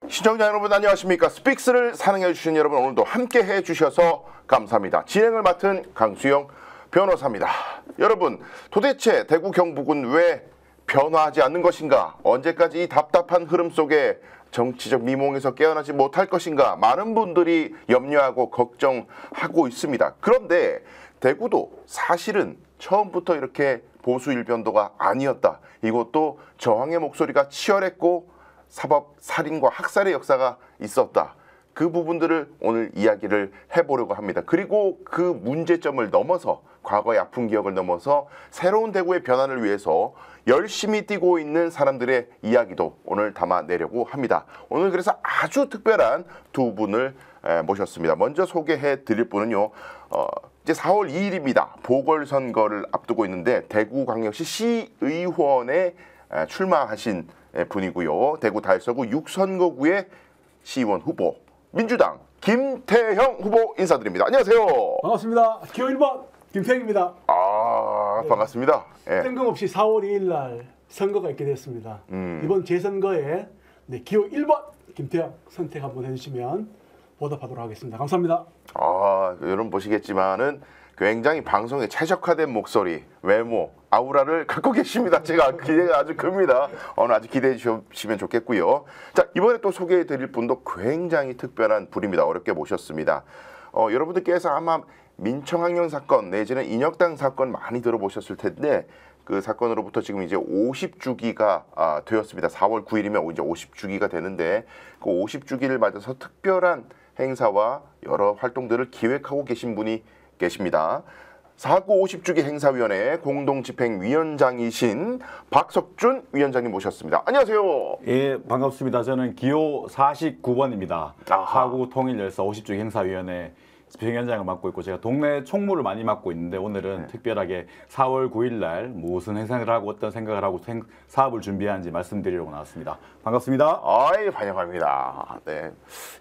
시청자 여러분 안녕하십니까. 스픽스를 사랑해 주신 여러분 오늘도 함께 해주셔서 감사합니다. 진행을 맡은 강수영 변호사입니다. 여러분 도대체 대구 경북은 왜 변화하지 않는 것인가? 언제까지 이 답답한 흐름 속에 정치적 미몽에서 깨어나지 못할 것인가? 많은 분들이 염려하고 걱정하고 있습니다. 그런데 대구도 사실은 처음부터 이렇게 보수 일변도가 아니었다. 이것도 저항의 목소리가 치열했고 사법, 살인과 학살의 역사가 있었다. 그 부분들을 오늘 이야기를 해보려고 합니다. 그리고 그 문제점을 넘어서 과거의 아픈 기억을 넘어서 새로운 대구의 변화를 위해서 열심히 뛰고 있는 사람들의 이야기도 오늘 담아내려고 합니다. 오늘 그래서 아주 특별한 두 분을 모셨습니다. 먼저 소개해 드릴 분은요. 이제 4월 2일입니다. 보궐선거를 앞두고 있는데 대구광역시 시의원에 출마하신 분이고요. 대구 달서구 6선거구의 시의원 후보 민주당 김태형 후보 인사드립니다. 안녕하세요. 반갑습니다. 기호 1번 김태형입니다. 반갑습니다. 뜬금없이 4월 2일 날 선거가 있게 됐습니다. 이번 재선거에 기호 1번 김태형 선택 한번 해주시면 보답하도록 하겠습니다. 감사합니다. 여러분 보시겠지만은 굉장히 방송에 최적화된 목소리, 외모, 아우라를 갖고 계십니다. 제가 기대가 아주 큽니다. 오늘 아주 기대해 주시면 좋겠고요. 자, 이번에 또 소개해 드릴 분도 굉장히 특별한 분입니다. 어렵게 모셨습니다. 여러분들께서 아마 민청학령 사건 내지는 인혁당 사건 많이 들어보셨을 텐데 그 사건으로부터 지금 이제 50주기가 되었습니다. 4월 9일이면 이제 50주기가 되는데 그 50주기를 맞아서 특별한 행사와 여러 활동들을 기획하고 계신 분이 계십니다. 4구 50주기 행사위원회 공동집행위원장이신 박석준 위원장님 모셨습니다. 안녕하세요. 예, 반갑습니다. 저는 기호 49번입니다. 4구 통일열사 50주기 행사위원회 집행위원장을 맡고 있고 제가 동네 총무를 많이 맡고 있는데 오늘은 특별하게 4월 9일 날 무슨 행사를 하고 어떤 생각을 하고 사업을 준비하는지 말씀드리려고 나왔습니다. 반갑습니다. 환영합니다. 네.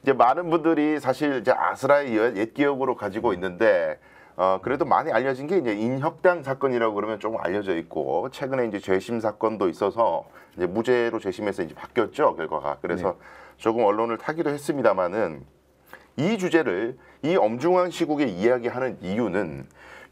이제 많은 분들이 사실 이제 아스라의 옛 기억으로 가지고 있는데 그래도 많이 알려진 게 이제 인혁당 사건이라고 그러면 조금 알려져 있고 최근에 이제 재심 사건도 있어서 이제 무죄로 재심해서 이제 바뀌었죠 결과가. 그래서 조금 언론을 타기도 했습니다만은 이 주제를 이 엄중한 시국에 이야기하는 이유는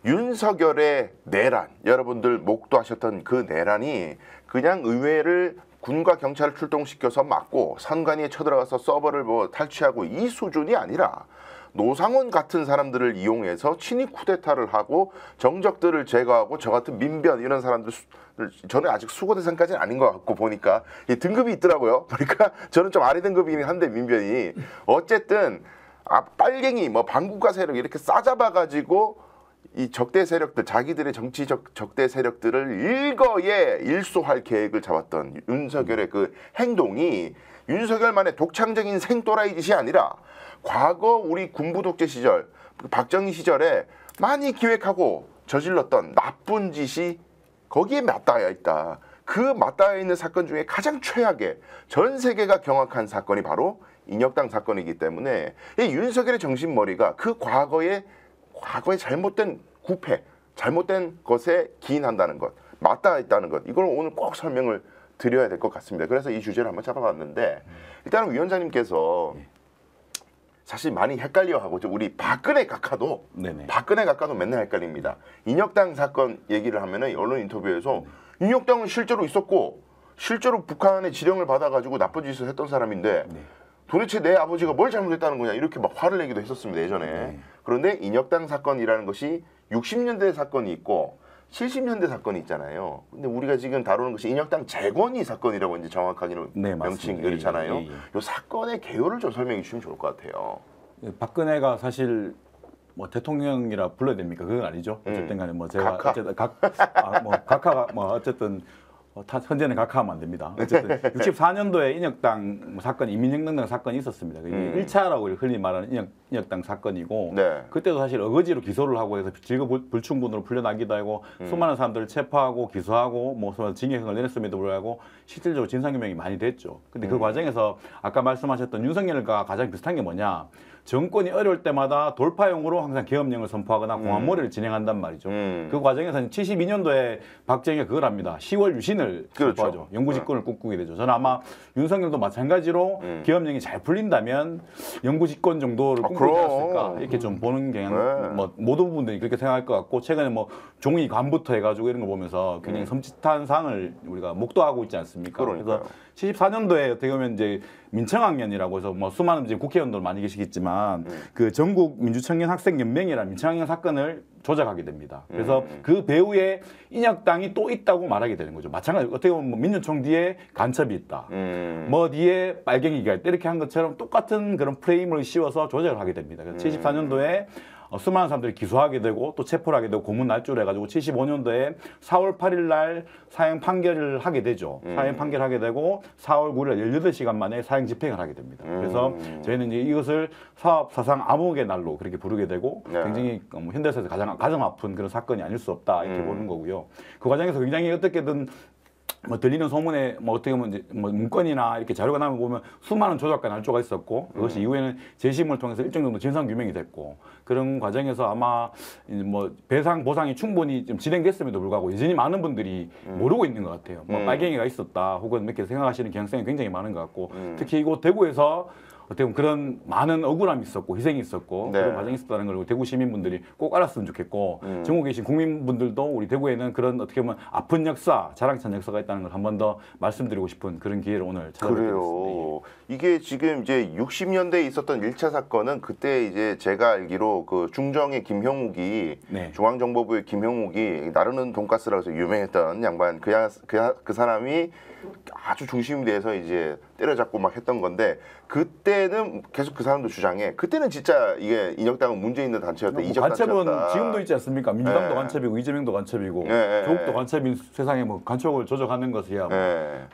윤석열의 내란, 여러분들 목도하셨던 그 내란이 그냥 의회를 군과 경찰을 출동시켜서 막고 선관위에 쳐들어가서 서버를 탈취하고 이 수준이 아니라 노상원 같은 사람들을 이용해서 친위 쿠데타를 하고 정적들을 제거하고 저 같은 민변 이런 사람들 저는 아직 수거 대상까지는 아닌 것 같고 보니까 이 등급이 있더라고요. 그러니까 저는 좀 아래 등급이긴 한데 민변이 어쨌든 빨갱이 반국가 세력 이렇게 싸잡아가지고 이 적대 세력들 자기들의 정치적 적대 세력들을 일거에 일소할 계획을 잡았던 윤석열의 그 행동이 윤석열만의 독창적인 생또라이 짓이 아니라 과거 우리 군부 독재 시절 박정희 시절에 많이 기획하고 저질렀던 나쁜 짓이 거기에 맞닿아 있다. 그 맞닿아 있는 사건 중에 가장 최악의 전 세계가 경악한 사건이 바로 인혁당 사건이기 때문에 이 윤석열의 정신머리가 그 과거의 잘못된 구패, 잘못된 것에 기인한다는 것, 맞닿아 있다는 것, 이걸 오늘 꼭 설명을 드려야 될 것 같습니다. 그래서 이 주제를 한번 잡아봤는데 일단은 위원장님께서 사실 많이 헷갈려하고 우리 박근혜 각하도 맨날 헷갈립니다. 인혁당 사건 얘기를 하면은 언론 인터뷰에서 인혁당은 실제로 있었고 실제로 북한의 지령을 받아가지고 나쁜 짓을 했던 사람인데 도대체 내 아버지가 뭘 잘못했다는 거냐 이렇게 막 화를 내기도 했었습니다 예전에. 그런데 인혁당 사건이라는 것이 60년대 사건이 있고 70년대 사건이 있잖아요. 근데 우리가 지금 다루는 것이 인혁당 재건이 사건이라고 이제 정확하게는 명칭이 그렇잖아요. 이 사건의 개요를 좀 설명해 주시면 좋을 것 같아요. 박근혜가 사실 대통령이라 불러야 됩니까? 그건 아니죠. 어쨌든 간에 제가 어쨌든 각하가 어쨌든 현재는 각하하면 안 됩니다. 어쨌든 64년도에 인혁당 사건, 이민혁명 사건이 있었습니다. 그게 1차라고 흔히 말하는 인혁당 사건이고 그때도 사실 어거지로 기소를 하고 해서 질거불충분으로 풀려나기도 하고 수많은 사람들을 체포하고 기소하고 징역형을 내렸음에도 불구하고 실질적으로 진상규명이 많이 됐죠. 근데 그 과정에서 아까 말씀하셨던 윤석열과 가장 비슷한 게 뭐냐, 정권이 어려울 때마다 돌파용으로 항상 계엄령을 선포하거나 공안몰이를 진행한단 말이죠. 그 과정에서는 72년도에 박정희가 그걸 합니다. 10월 유신을 직진을 그렇죠. 선포하죠. 영구 집권을 꿈꾸게 되죠. 저는 아마 윤석열도 마찬가지로 계엄령이 잘 풀린다면 영구 집권 정도를 꿈꾸지 않았을까 이렇게 좀 보는 경향, 뭐 모든 분들이 그렇게 생각할 것 같고 최근에 뭐 종이 관부터 해가지고 이런 거 보면서 굉장히 섬찟한 상을 우리가 목도하고 있지 않습니까? 그러니까요. 그래서 74년도에 어떻게 보면 이제 민청학년이라고 해서 뭐 수많은 이제 국회의원들 많이 계시겠지만 그 전국 민주청년 학생 연맹이라는 민청학년 사건을 조작하게 됩니다. 그래서 그 배후에 인혁당이 또 있다고 말하게 되는 거죠. 마찬가지 어떻게 보면 뭐 민주총 뒤에 간첩이 있다. 뭐 뒤에 빨갱이가 있다. 이렇게 한 것처럼 똑같은 그런 프레임을 씌워서 조작을 하게 됩니다. 그래서 74년도에 수많은 사람들이 기소하게 되고 또 체포를 하게 되고 고문 날조를 해가지고 75년도에 4월 8일 날 사형 판결을 하게 되죠. 사형 판결하게 되고 4월 9일 18시간 만에 사형 집행을 하게 됩니다. 그래서 저희는 이제 이것을 사업 사상 암흑의 날로 그렇게 부르게 되고 굉장히 현대사에서 가장 아픈 그런 사건이 아닐 수 없다 이렇게 보는 거고요. 그 과정에서 굉장히 어떻게든 뭐 들리는 소문에 뭐 어떻게 보면 이제 뭐 문건이나 이렇게 자료가 나오면 보면 수많은 조작과 날조가 있었고 그것이 이후에는 재심을 통해서 일정 정도 진상 규명이 됐고 그런 과정에서 아마 이제 뭐 배상 보상이 충분히 좀 진행됐음에도 불구하고 여전히 많은 분들이 모르고 있는 것 같아요. 뭐 빨갱이가 있었다 혹은 이렇게 생각하시는 경향성이 굉장히 많은 것 같고 특히 이곳 대구에서 어떻게 보면 그런 많은 억울함이 있었고 희생이 있었고 그런 과정이 있었다는 걸 대구 시민분들이 꼭 알았으면 좋겠고 전국에 계신 국민분들도 우리 대구에는 그런 어떻게 보면 아픈 역사, 자랑찬 역사가 있다는 걸 한 번 더 말씀드리고 싶은 그런 기회를 오늘 찾아뵙게 됐습니다. 그래요. 이게 지금 이제 60년대에 있었던 1차 사건은 그때 이제 제가 알기로 그 중정의 김형욱이 중앙정보부의 김형욱이 나르는 돈가스라고 해서 유명했던 양반 그 사람이 아주 중심이 돼서 이제 때려잡고 막 했던 건데 그때는 계속 그 사람도 주장해. 그때는 진짜 이게 인혁당은 문제 있는 단체였다. 뭐 간첩은 지금도 있지 않습니까? 민주당도 간첩이고 이재명도 간첩이고 조국도 간첩인 세상에 뭐 간첩을 조작하는 것이야. 뭐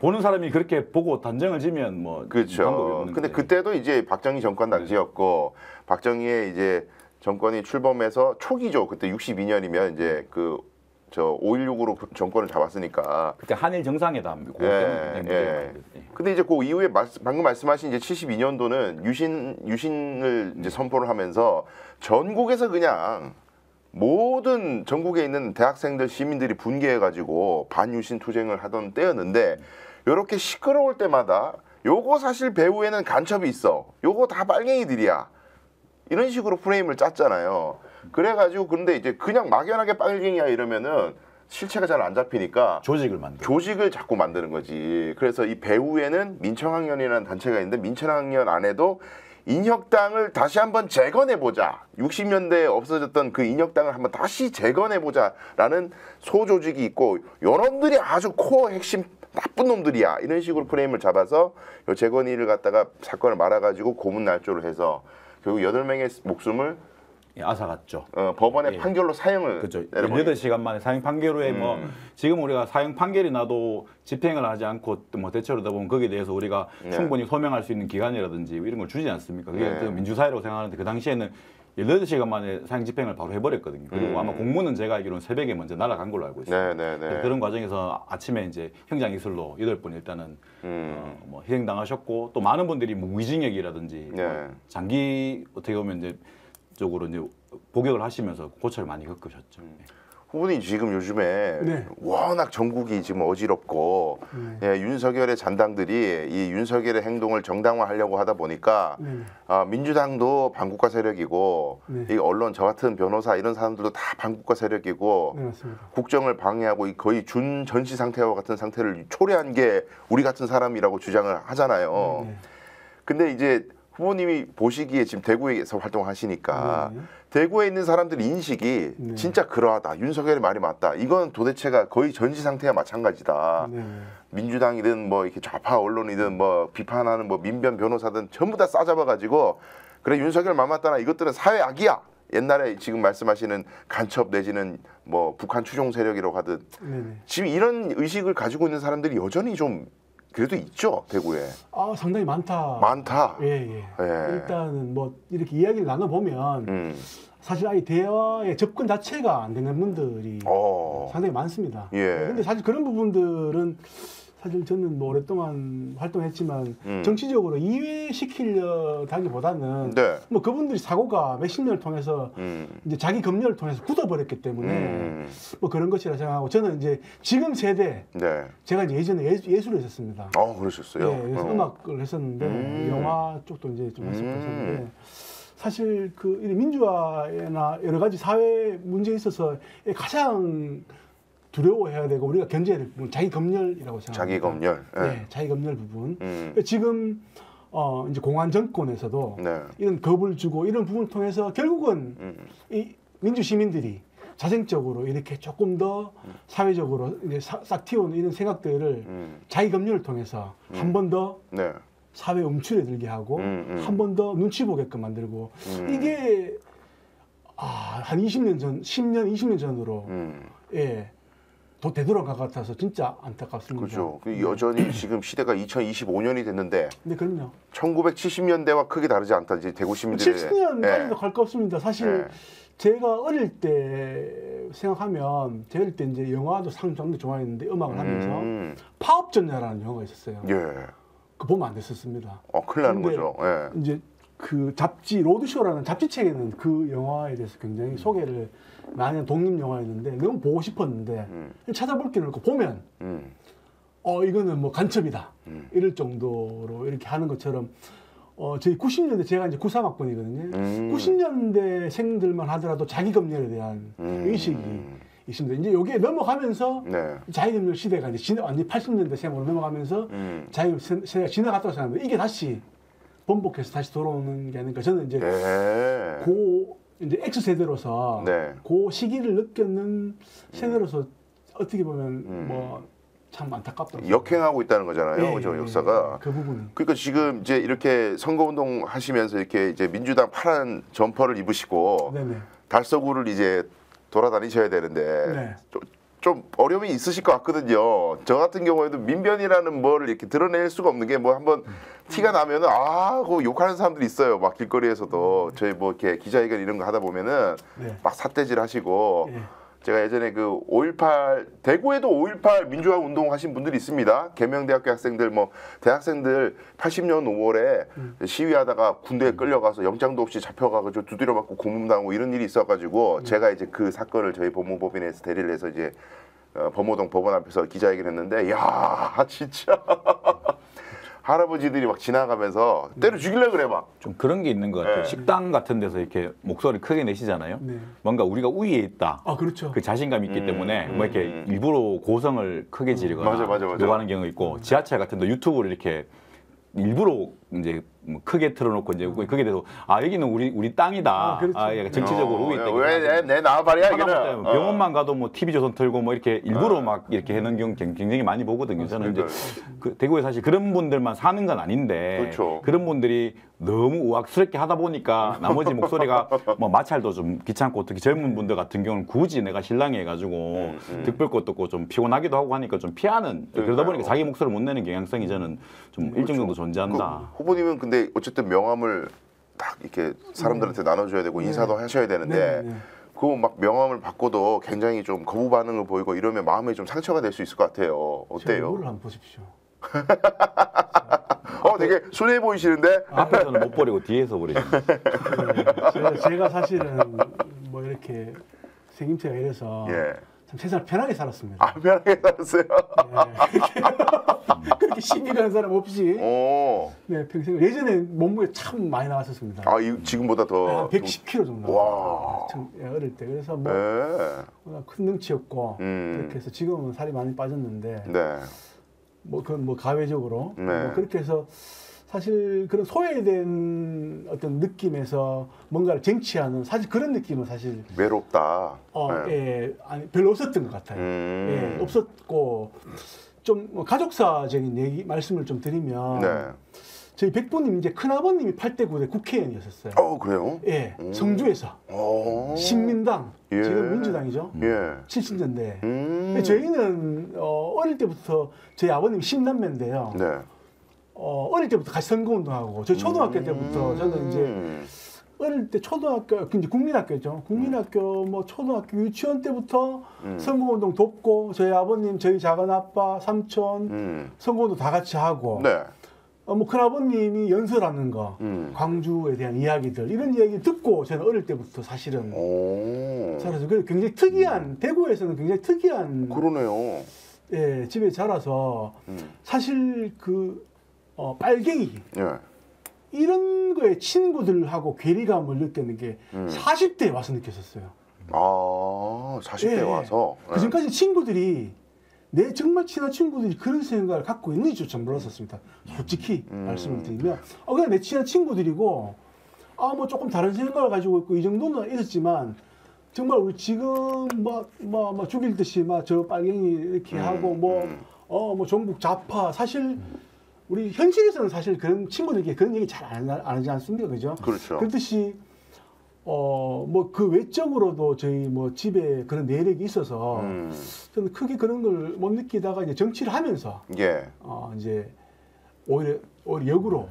보는 사람이 그렇게 보고 단정을 지면 뭐 그렇죠. 근데 그때도 이제 박정희 정권 당시였고 박정희의 이제 정권이 출범해서 초기죠. 그때 62년이면 이제 저 5.16으로 정권을 잡았으니까 그때 한일 정상회담 근데 이제 그 이후에 방금 말씀하신 이제 72년도는 유신을 이제 선포를 하면서 전국에서 그냥 모든 전국에 있는 대학생들 시민들이 분개해가지고 반유신 투쟁을 하던 때였는데 이렇게 시끄러울 때마다 요거 사실 배후에는 간첩이 있어. 요거 다 빨갱이들이야. 이런 식으로 프레임을 짰잖아요. 그래가지고 근데 이제 그냥 막연하게 빨갱이야 이러면은 실체가 잘 안 잡히니까 조직을 자꾸 만드는 거지. 그래서 이 배후에는 민청학년이라는 단체가 있는데 민청학년 안에도 인혁당을 다시 한번 재건해보자. 60년대에 없어졌던 그 인혁당을 한번 다시 재건해보자라는 소조직이 있고 여러분들이 아주 코어 핵심 나쁜 놈들이야. 이런 식으로 프레임을 잡아서 요 재건이를 갖다가 사건을 말아가지고 고문 날조를 해서 결국 8명의 목숨을 앗아갔죠. 법원의 판결로 사형을 그렇죠. 18시간 만에 사형 판결 후에 뭐 지금 우리가 사형 판결이 나도 집행을 하지 않고 뭐 대체로다 보면 거기에 대해서 우리가 충분히 소명할 수 있는 기간이라든지 이런 걸 주지 않습니까? 그게 민주사회라고 생각하는데 그 당시에는 18시간 만에 사형 집행을 바로 해버렸거든요. 그리고 아마 공문은 제가 알기로는 새벽에 먼저 날아간 걸로 알고 있습니다. 그런 과정에서 아침에 이제 형장이슬로 8분 일단은 뭐 희생당하셨고 또 많은 분들이 뭐 무기징역이라든지 뭐 장기 어떻게 보면 이제 쪽으로 이제 복역을 하시면서 고초를 많이 겪으셨죠. 후보님 지금 요즘에 워낙 전국이 지금 어지럽고 윤석열의 잔당들이 이 윤석열의 행동을 정당화하려고 하다 보니까 민주당도 반국가 세력이고 이 언론 저 같은 변호사 이런 사람들도 다 반국가 세력이고 국정을 방해하고 거의 준전시 상태와 같은 상태를 초래한 게 우리 같은 사람이라고 주장을 하잖아요. 근데 이제 후보님이 보시기에 지금 대구에서 활동하시니까 대구에 있는 사람들 인식이 진짜 그러하다. 윤석열의 말이 맞다. 이건 도대체가 거의 전시 상태와 마찬가지다. 민주당이든 뭐 이렇게 좌파 언론이든 뭐 비판하는 뭐 민변 변호사든 전부 다 싸잡아가지고 그래 윤석열 말 맞다나 이것들은 사회 악이야. 옛날에 지금 말씀하시는 간첩 내지는 뭐 북한 추종 세력이라고 하듯 지금 이런 의식을 가지고 있는 사람들이 여전히 좀 그래도 있죠, 대구에. 상당히 많다. 예. 일단은 뭐 이렇게 이야기를 나눠보면 사실 아예 대화의 접근 자체가 안 되는 분들이 상당히 많습니다. 근데 사실 그런 부분들은 사실 저는 뭐 오랫동안 활동했지만 정치적으로 이외시키려다기보다는 네. 뭐 그분들이 사고가 몇십 년을 통해서 이제 자기 검열을 통해서 굳어버렸기 때문에 뭐 그런 것이라 생각하고 저는 이제 지금 세대 네. 제가 이제 예전에 예술을 했었습니다. 그러셨어요? 예, 그래서 음악을 했었는데 영화 쪽도 이제 좀 했었는데 사실 그 민주화나 여러 가지 사회 문제에 있어서 가장 두려워해야 되고 우리가 견제해야 될 부분 자기 검열이라고 생각합니다. 자기 검열. 네, 자기 검열 부분. 지금 이제 공안 정권에서도 네. 이런 겁을 주고 이런 부분을 통해서 결국은 이 민주 시민들이 자생적으로 이렇게 조금 더 사회적으로 이제 싹 튀어오는 이런 생각들을 자기 검열을 통해서 한 번 더 네. 사회 움츠려 들게 하고 한 번 더 눈치 보게끔 만들고 이게 한 20년 전, 10년, 20년 전으로 예. 더 되돌아간 것 같아서 진짜 안타깝습니다. 그렇죠. 여전히 지금 시대가 2025년이 됐는데 네, 그럼요. 1970년대와 크게 다르지 않다. 이제 대구 시민들의 70년까지도 갈 거 없습니다. 사실 예. 제가 어릴 때 생각하면 제가 어릴 때 이제 영화도 상당히 좋아했는데 음악을 하면서 파업전야라는 영화가 있었어요. 예. 그거 보면 안 됐었습니다. 큰일 나는 근데 거죠. 예. 이제 그 잡지 로드쇼라는 잡지책에는 그 영화에 대해서 굉장히 소개를 많이 한 독립 영화였는데 너무 보고 싶었는데 찾아볼 게 없고 보면 이거는 뭐 간첩이다 이럴 정도로 이렇게 하는 것처럼 저희 90년대 제가 이제 93학번이거든요. 90년대생들만 하더라도 자기 검열에 대한 의식이 있습니다. 이제 여기에 넘어가면서 네. 자기 검열 시대가 이제 완전히 80년대 생으로 넘어가면서 자기 세대가 지나갔다고 생각합니다. 이게 다시 번복해서 다시 돌아오는 게 아닐까. 저는 이제 이제 X 세대로서 네. 그 시기를 느꼈는 세대로서 어떻게 보면 뭐 참 안타깝다. 역행하고 있다는 거잖아요. 그죠? 역사가. 그 부분은. 그러니까 지금 이제 이렇게 선거운동 하시면서 이렇게 이제 민주당 파란 점퍼를 입으시고 네네. 달서구를 이제 돌아다니셔야 되는데 네. 좀 어려움이 있으실 것 같거든요. 저 같은 경우에도 민변이라는 뭐를 이렇게 드러낼 수가 없는 게 뭐 한번 티가 나면은 그 욕하는 사람들이 있어요. 막 길거리에서도 저희 뭐 이렇게 기자회견 이런 거 하다 보면은 네. 막 삿대질 하시고 네. 제가 예전에 그 5.18 대구에도 5.18 민주화 운동 하신 분들이 있습니다. 계명대학교 학생들 뭐 대학생들 80년 5월에 시위하다가 군대에 끌려가서 영장도 없이 잡혀가지고 두드려 맞고 고문당하고 이런 일이 있어가지고 제가 이제 그 사건을 저희 법무법인에서 대리를 해서 이제 범호동 법원 앞에서 기자회견했는데 야 진짜 할아버지들이 막 지나가면서 때려 죽이려고 그래 막. 좀 그런 게 있는 것 같아요. 네. 식당 같은 데서 이렇게 목소리 크게 내시잖아요. 네. 뭔가 우리가 우위에 있다. 그렇죠. 그 자신감이 있기 때문에 뭐 이렇게 일부러 고성을 크게 지르거나 맞아. 요구하는 경우가 있고 지하철 같은 데 유튜브를 이렇게 일부러 이제 뭐 크게 틀어놓고 이제 거기에 대해서 여기는 우리 땅이다. 그렇죠. 약간 정치적으로 우위 있다. 왜내 나와봐야 이거는. 병원만 가도 뭐 TV조선 틀고 뭐 이렇게 일부러 막 이렇게 해놓은 경우 굉장히 많이 보거든요. 저는 이제 그 대구에 사실 그런 분들만 사는 건 아닌데 그렇죠. 그런 분들이 너무 우악스럽게 하다 보니까 나머지 목소리가 뭐 마찰도 좀 귀찮고 특히 젊은 분들 같은 경우는 굳이 내가 신랑이 해가지고 득볼 것도 없고 좀 피곤하기도 하고 하니까 좀 피하는 그러다 보니까 자기 목소리를 못 내는 경향성이 저는 좀 일정 정도 존재한다. 후보님은 근데 어쨌든 명함을 딱 이렇게 사람들한테 나눠줘야 되고 인사도 하셔야 되는데 그거 막 명함을 받고도 굉장히 좀 거부 반응을 보이고 이러면 마음에 좀 상처가 될 수 있을 것 같아요. 제 어때요? 얼굴을 한번 보십시오. 되게 순해 보이시는데? 앞에서는 못 버리고 뒤에서 버리죠. 제가 사실은 뭐 이렇게 생김새가 이래서 참 세상을 편하게 살았습니다. 편하게 살았어요. 그렇게 시비 가는 사람 없이 네, 평생 예전에 몸무게 참 많이 나왔었습니다. 지금보다 더 110kg 정도. 와. 어릴 때 그래서 뭐 큰 능치였고 그렇게 해서 지금은 살이 많이 빠졌는데 뭐 그건 뭐 가외적으로 뭐 그렇게 해서 사실 그런 소외된 어떤 느낌에서 뭔가를 쟁취하는 사실 그런 느낌은 사실 외롭다. 별로 없었던 것 같아요. 없었고 좀 뭐 가족사적인 말씀을 좀 드리면 저희 백부님 이제 큰아버님이 8대 9대 국회의원이었어요. 그래요? 성주에서 신민당 지금 민주당이죠. 70년대. 저희는 어릴 때부터 저희 아버님이 10남매인데요. 어릴 때부터 같이 선거운동하고 저희 초등학교 때부터 저는 이제 어릴 때 초등학교, 이제 국민학교죠. 국민학교, 뭐 초등학교, 유치원 때부터 선거운동 돕고 저희 아버님, 저희 작은 아빠, 삼촌 선거운동 다 같이 하고. 네. 뭐 큰아버님이 연설하는 거, 광주에 대한 이야기들 이런 이야기 듣고 저는 어릴 때부터 사실은 살아서 굉장히 특이한 대구에서는 굉장히 특이한 그러네요. 예, 집에 자라서 사실 그 빨갱이 예. 이런 거에 친구들하고 괴리감을 느끼는 게 40대에 와서 느꼈었어요. 아, 40대 예, 와서. 그 전까지 친구들이 내 정말 친한 친구들이 그런 생각을 갖고 있는지조차 몰랐었습니다. 솔직히 말씀을 드리면 그냥 내 친한 친구들이고 뭐 조금 다른 생각을 가지고 있고 이 정도는 있었지만 정말 우리 지금 뭐 죽일 듯이 막 저 빨갱이 이렇게 하고 뭐 전국 좌파 사실 우리 현실에서는 사실 그런 친구들에게 그런 얘기 잘 안 하지 않습니까, 그죠? 그렇죠. 그렇듯이 뭐 그 외적으로도 저희 뭐 집에 그런 내력이 있어서 저는 크게 그런 걸 못 느끼다가 이제 정치를 하면서 예. 이제 오히려 역으로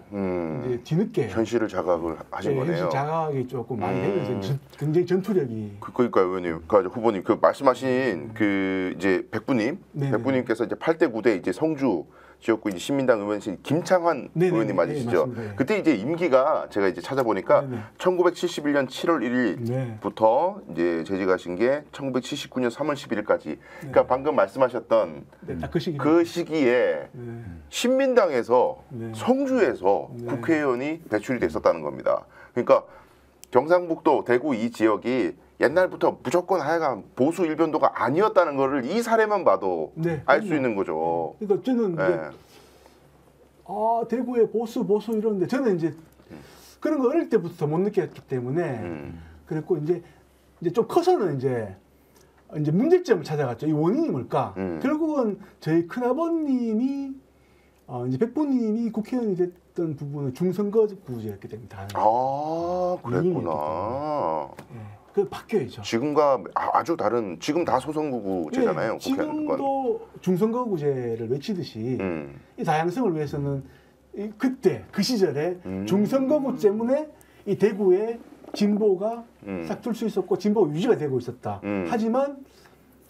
이제 뒤늦게 현실을 자각을 하신 거네요. 현실 자각이 조금 많이 되면서 굉장히 전투력이 그러니까 의원님, 그 후보님 그 말씀하신 그 이제 백부님, 네네. 백부님께서 이제 8대 9대 이제 성주 지역구 이제 신민당 의원이신 김창환 네네네. 의원님 맞으시죠? 맞습니다. 그때 이제 임기가 제가 이제 찾아보니까 네네. 1971년 7월 1일부터 이제 재직하신 게 1979년 3월 11일까지. 그러니까 방금 말씀하셨던 딱 그 시기 그 시기에 신민당에서 네. 성주에서 네. 국회의원이 배출이 됐었다는 겁니다. 그러니까 경상북도 대구 이 지역이 옛날부터 무조건 하여간 보수 일변도가 아니었다는 거를 이 사례만 봐도 네, 알 수 있는 거죠. 그러니까 저는 이제 예. 대구에 보수 이러는데 저는 이제 그런 거 어릴 때부터 못 느꼈기 때문에 그랬고 이제 좀 커서는 이제 문제점을 찾아갔죠. 이 원인이 뭘까? 결국은 저희 큰아버님이 이제 백부님이 국회의원이 됐던 부분은 중선거구제였기 때문에 다. 그랬구나. 그 바뀌어야죠. 지금과 아주 다른, 지금 다 소선거구제잖아요. 지금도 중선거구제를 외치듯이 이 다양성을 위해서는 그때 그 시절에 중선거구 때문에 이 대구에 진보가 싹 틀 수 있었고 진보가 유지가 되고 있었다. 하지만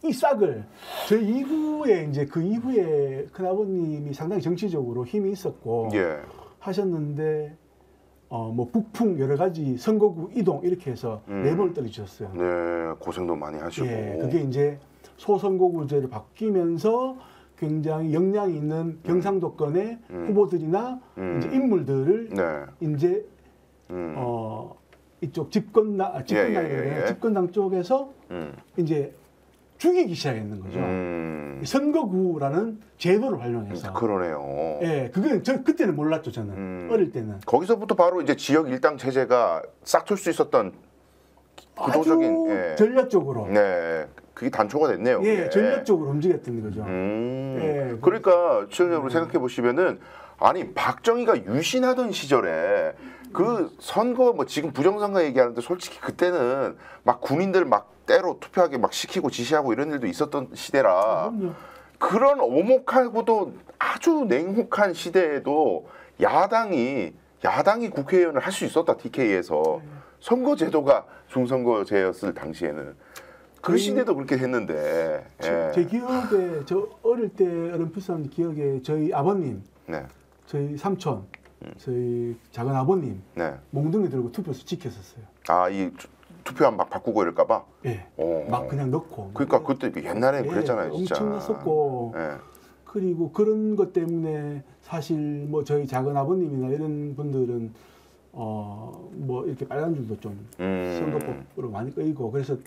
이 싹을 저희 이후에 이제 그 이후에 큰아버님이 상당히 정치적으로 힘이 있었고 예. 하셨는데 뭐 북풍 여러 가지 선거구 이동 이렇게 해서 네 번을 떨어지셨어요. 네, 고생도 많이 하시고. 예, 그게 이제 소선거구제로 바뀌면서 굉장히 역량이 있는 경상도권의 후보들이나 이제 인물들을 네. 이제 이쪽 집권당 쪽에서 이제 죽이기 시작했는 거죠. 선거구라는 제도를 활용해서. 그러네요. 예, 그게 저 그때는 몰랐죠, 저는. 어릴 때는. 거기서부터 바로 이제 지역 일당 체제가 싹 틀 수 있었던 구도적인 아주 전략적으로. 네, 그게 단초가 됐네요. 예, 그게. 전략적으로 움직였던 거죠. 예, 그러니까 시청자분들 생각해 보시면은 아니 박정희가 유신하던 시절에 그 선거 뭐 지금 부정선거 얘기하는데 솔직히 그때는 막 군인들 막 때로 투표하게 막 시키고 지시하고 이런 일도 있었던 시대라 그럼요. 그런 오목하고도 아주 냉혹한 시대에도 야당이 국회의원을 할 수 있었다. TK에서 선거 제도가 중선거제였을 당시에는 그 시대도 그렇게 했는데 제 기억에 저 어릴 때 어렴풋한 기억에 저희 아버님, 네. 저희 삼촌, 저희 작은 아버님 네. 몽둥이 들고 투표소 지켰었어요. 이 투표함 막 바꾸고 이럴까봐. 예, 막 그냥 넣고. 그러니까 그때 옛날에 그랬잖아요, 진짜. 엄청났었고. 예. 그리고 그런 것 때문에 사실 뭐 저희 작은 아버님이나 이런 분들은 뭐 이렇게 빨간 줄도 좀 선거법으로 많이 끌고 그래서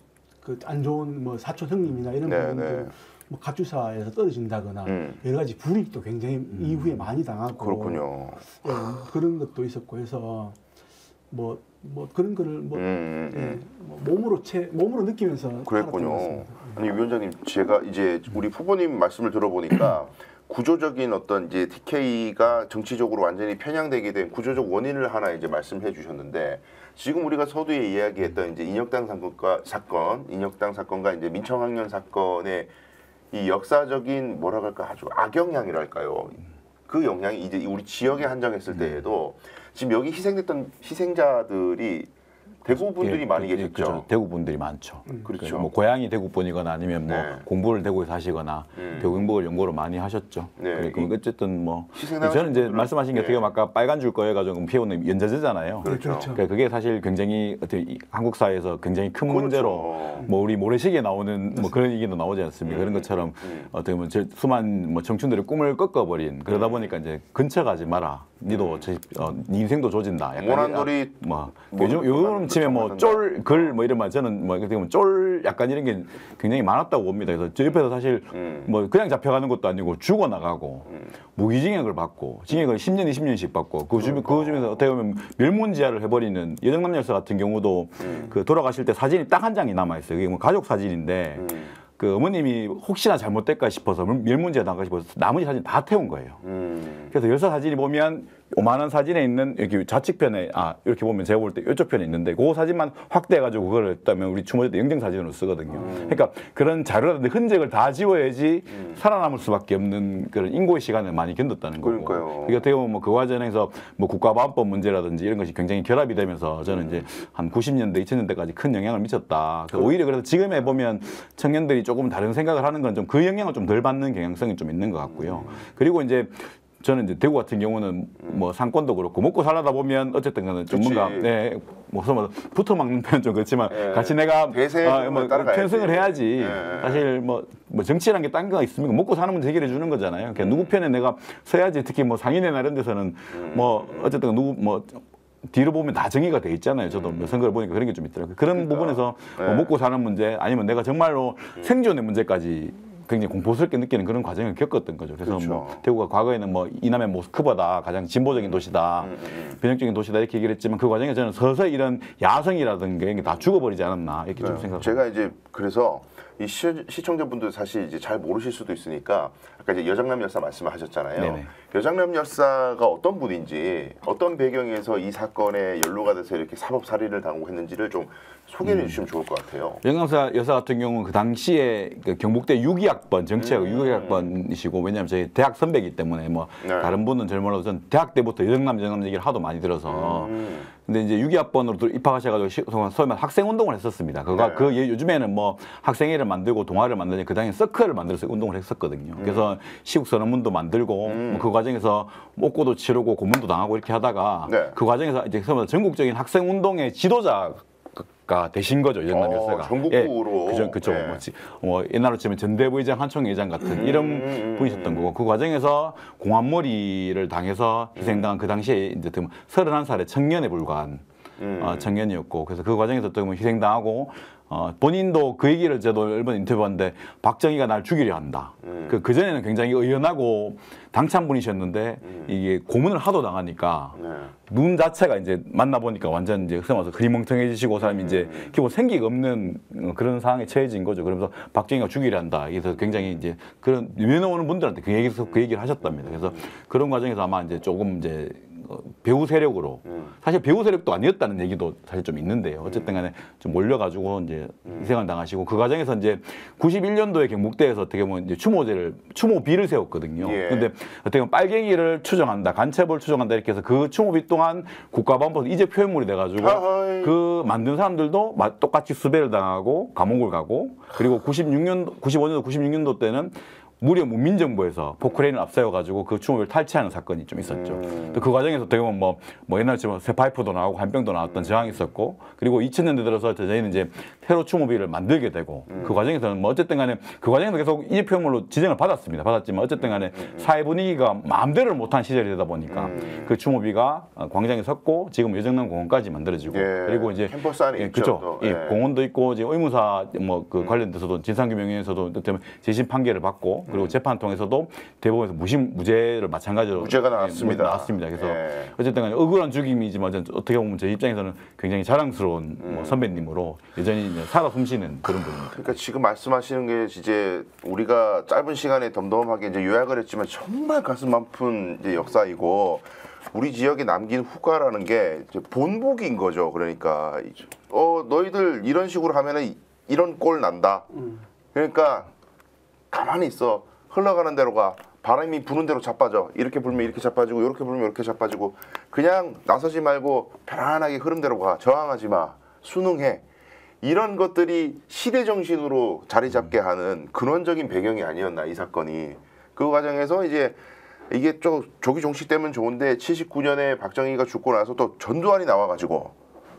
그 안 좋은 뭐 사촌 형님이나 이런 분들 뭐 가주사에서 떨어진다거나 여러 가지 불이익도 굉장히 이후에 많이 당하고 그렇군요. 예, 그런 것도 있었고 해서 뭐 그런 거를 뭐 몸으로 느끼면서 그랬군요. 아니 위원장님 제가 이제 우리 후보님 말씀을 들어보니까 구조적인 어떤 이제 TK가 정치적으로 완전히 편향되게 된 구조적 원인을 하나 이제 말씀해 주셨는데 지금 우리가 서두에 이야기했던 이제 인혁당 사건과 이제 민청학년 사건의 이 역사적인 뭐라 할까 아주 악영향이랄까요. 그 영향이 이제 우리 지역에 한정했을 때에도 지금 여기 희생됐던 희생자들이 대구 분들이 많이 계셨죠. 그렇죠. 대구 분들이 많죠. 그렇죠. 뭐 고향이 대구 분이거나 아니면 뭐 네. 공부를 대구에 사시거나 대구 경북을 연구를 많이 하셨죠. 네. 그리고 어쨌든 뭐 희생당하신 저는 이제 분들은- 말씀하신 게 어떻게 보면 아까 빨간 줄 거에 가지고 피해오는 연좌제잖아요. 그렇죠. 그러니까 그게 사실 굉장히 어떻게 한국 사회에서 굉장히 큰 그렇죠. 문제로 뭐 우리 모래시계에 나오는 뭐 그런 얘기도 나오지 않습니까? 그런 것처럼 어떻게 보면 수많은 뭐 청춘들의 꿈을 꺾어버린 그러다 보니까 이제 근처 가지 마라. 니도 네 인생도 조진다. 약간 모난돌이 뭐 요즘 치에 뭐 쫄 글 뭐 이런 말 저는 뭐 어떻게 보면 쫄 약간 이런 게 굉장히 많았다고 봅니다. 그래서 저 옆에서 사실 뭐 그냥 잡혀가는 것도 아니고 죽어 나가고 무기징역을 받고 징역을 10년 20년씩 받고 그 중에서 어떻게 보면 멸문지화를 해버리는 여정남 열사 같은 경우도 그 돌아가실 때 사진이 딱 한 장이 남아 있어요. 그게 뭐 가족 사진인데. 그 어머님이 혹시나 잘못될까 싶어서 멸문지화 당할까 싶어서 나머지 사진 다 태운 거예요. 그래서 열사 사진이 보면 요만한 사진에 있는 이렇게 좌측편에 이렇게 보면 제가 볼 때 이쪽 편에 있는데 그 사진만 확대해가지고 그걸 했다면 우리 추모제 때 영정 사진으로 쓰거든요. 그러니까 그런 자료라든지 흔적을 다 지워야지 살아남을 수밖에 없는 그런 인고의 시간을 많이 견뎠다는 거고. 그러니까요. 이게 어떻게 보면 뭐 그 과정에서 뭐 국가보안법 문제라든지 이런 것이 굉장히 결합이 되면서 저는 이제 한 90년대, 2000년대까지 큰 영향을 미쳤다. 오히려 그래서 지금에 보면 청년들이 조금 다른 생각을 하는 건 좀 그 영향을 좀 덜 받는 경향성이 좀 있는 것 같고요. 그리고 이제 저는 이제 대구 같은 경우는 뭐 상권도 그렇고 먹고 살아다 보면 어쨌든 간에 전문가, 네, 뭐 붙어 막는 편은 좀 그렇지만 같이 내가 뭐 편승을 해야지. 사실 뭐 정치라는 게 딴 거 있으면 먹고 사는 문제 해결해 주는 거잖아요. 그러니까 누구 편에 내가 서야지. 특히 뭐 상인회나 이런 데서는 뭐 어쨌든 누구 뭐 뒤로 보면 다 정의가 돼 있잖아요. 저도 뭐 선거를 보니까 그런 게 좀 있더라고요. 그런 부분에서 뭐 먹고 사는 문제 아니면 내가 정말로 생존의 문제까지 굉장히 공포스럽게 느끼는 그런 과정을 겪었던 거죠. 그래서 그렇죠. 뭐 대구가 과거에는 뭐 이남의 모스크바다 가장 진보적인 도시다, 변혁적인 도시다 이렇게 얘기를 했지만 그 과정에 저는 서서히 이런 야성이라든가 이런 게 다 죽어버리지 않았나 이렇게 좀 생각합니다. 제가 이제 그래서 이 시청자분들 사실 이제 잘 모르실 수도 있으니까 아까 이제 여정남 열사 말씀을 하셨잖아요. 네네. 여정남 열사가 어떤 분인지 어떤 배경에서 이 사건에 연루가 돼서 이렇게 사법 살인을 당하고 했는지를 좀 소개해 주시면 좋을 것 같아요. 여정남 여사 같은 경우는 그 당시에 그 경북대 6.2학번 정치학 6.2학번이시고 왜냐하면 저희 대학 선배이기 때문에 뭐 다른 분은 잘 몰라도 전 대학 때부터 여정남 얘기를 하도 많이 들어서 근데 이제 6.2학번으로 입학하셔가지고 소위 말 학생 운동을 했었습니다. 요즘에는 뭐 학생회를 만들고 동아리를 만들니 그 당시 서클을 만들어서 운동을 했었거든요. 그래서 시국 선언문도 만들고 뭐 그 과정에서 목고도 치르고 고문도 당하고 이렇게 하다가 그 과정에서 이제 전국적인 학생 운동의 지도자가 되신 거죠, 여정남 열사가. 전국구로. 그죠. 뭐 옛날로 치면 전대부의장, 한총회장 같은 이런 분이셨던 거고 그 과정에서 공안몰이를 당해서 희생당한 그 당시에 이제 31살의 청년에 불과한 청년이었고 그래서 그 과정에서 어떻게 보면 희생당하고 본인도 그 얘기를 저도 여러 번 인터뷰했는데 박정희가 날 죽이려 한다. 그전에는 굉장히 의연하고 당찬 분이셨는데 이게 고문을 하도 당하니까 눈 자체가 이제 만나보니까 완전 이제 와서 흐리멍텅해지시고 사람이 이제 기본 생기가 없는 그런 상황에 처해진 거죠. 그러면서 박정희가 죽이려 한다. 그래서 굉장히 이제 그런 유명한 분들한테 그 얘기를 하셨답니다. 그래서 그런 과정에서 아마 이제 조금 이제 배우 세력으로 사실 배우 세력도 아니었다는 얘기도 사실 좀 있는데요. 어쨌든 간에 좀 몰려가지고 이제 희생을 당하시고 그 과정에서 이제 91년도에 경북대에서 어떻게 보면 이제 추모비를 세웠거든요. 근데 어떻게 보면 빨갱이를 추정한다, 간첩을 추정한다 이렇게 해서 그 추모비 동안 국가보안법 이제 표현물이 돼가지고 그 만든 사람들도 똑같이 수배를 당하고 감옥을 가고 그리고 95년도, 96년도 때는 무려 문민정부에서 포크레인을 앞세워가지고 그 추모비를 탈취하는 사건이 좀 있었죠. 또 그 과정에서 어떻게 보면 뭐 옛날처럼 쇠파이프도 나오고 한병도 나왔던 저항이 있었고 그리고 2000년대 들어서 저희는 이제 테러 추모비를 만들게 되고 그 과정에서는 뭐 어쨌든 간에 그 과정에서 계속 이제 표현물로 지정을 받았지만 어쨌든 간에 사회 분위기가 마음대로 못한 시절이 되다 보니까 그 추모비가 광장에 섰고 지금 여정남 공원까지 만들어지고 그리고 이제 캠퍼스 안에 그렇죠. 공원도 있고 이제 의무사 뭐 그 관련돼서도 진상규명위원회에서도 재심 판결을 받고 그리고 재판 통해서도 대법원에서 무죄를 마찬가지로 무죄가 나왔습니다. 그래서 어쨌든 간에 억울한 죽임이지만 어떻게 보면 제 입장에서는 굉장히 자랑스러운 뭐 선배님으로 여전히 이제 살아 숨쉬는 그런 분입니다. 그러니까 지금 말씀하시는 게 이제 우리가 짧은 시간에 덤덤하게 이제 요약을 했지만 정말 가슴 아픈 이제 역사이고 우리 지역에 남긴 후과라는 게 이제 본보기인 거죠. 그러니까 너희들 이런 식으로 하면은 이런 꼴 난다. 그러니까 가만히 있어. 흘러가는 대로 가. 바람이 부는 대로 자빠져. 이렇게 불면 이렇게 자빠지고 이렇게 불면 이렇게 자빠지고 그냥 나서지 말고 편안하게 흐름대로 가. 저항하지 마. 순응해. 이런 것들이 시대 정신으로 자리 잡게 하는 근원적인 배경이 아니었나 이 사건이. 그 과정에서 이제 이게 좀 조기 종식되면 좋은데 79년에 박정희가 죽고 나서 또 전두환이 나와가지고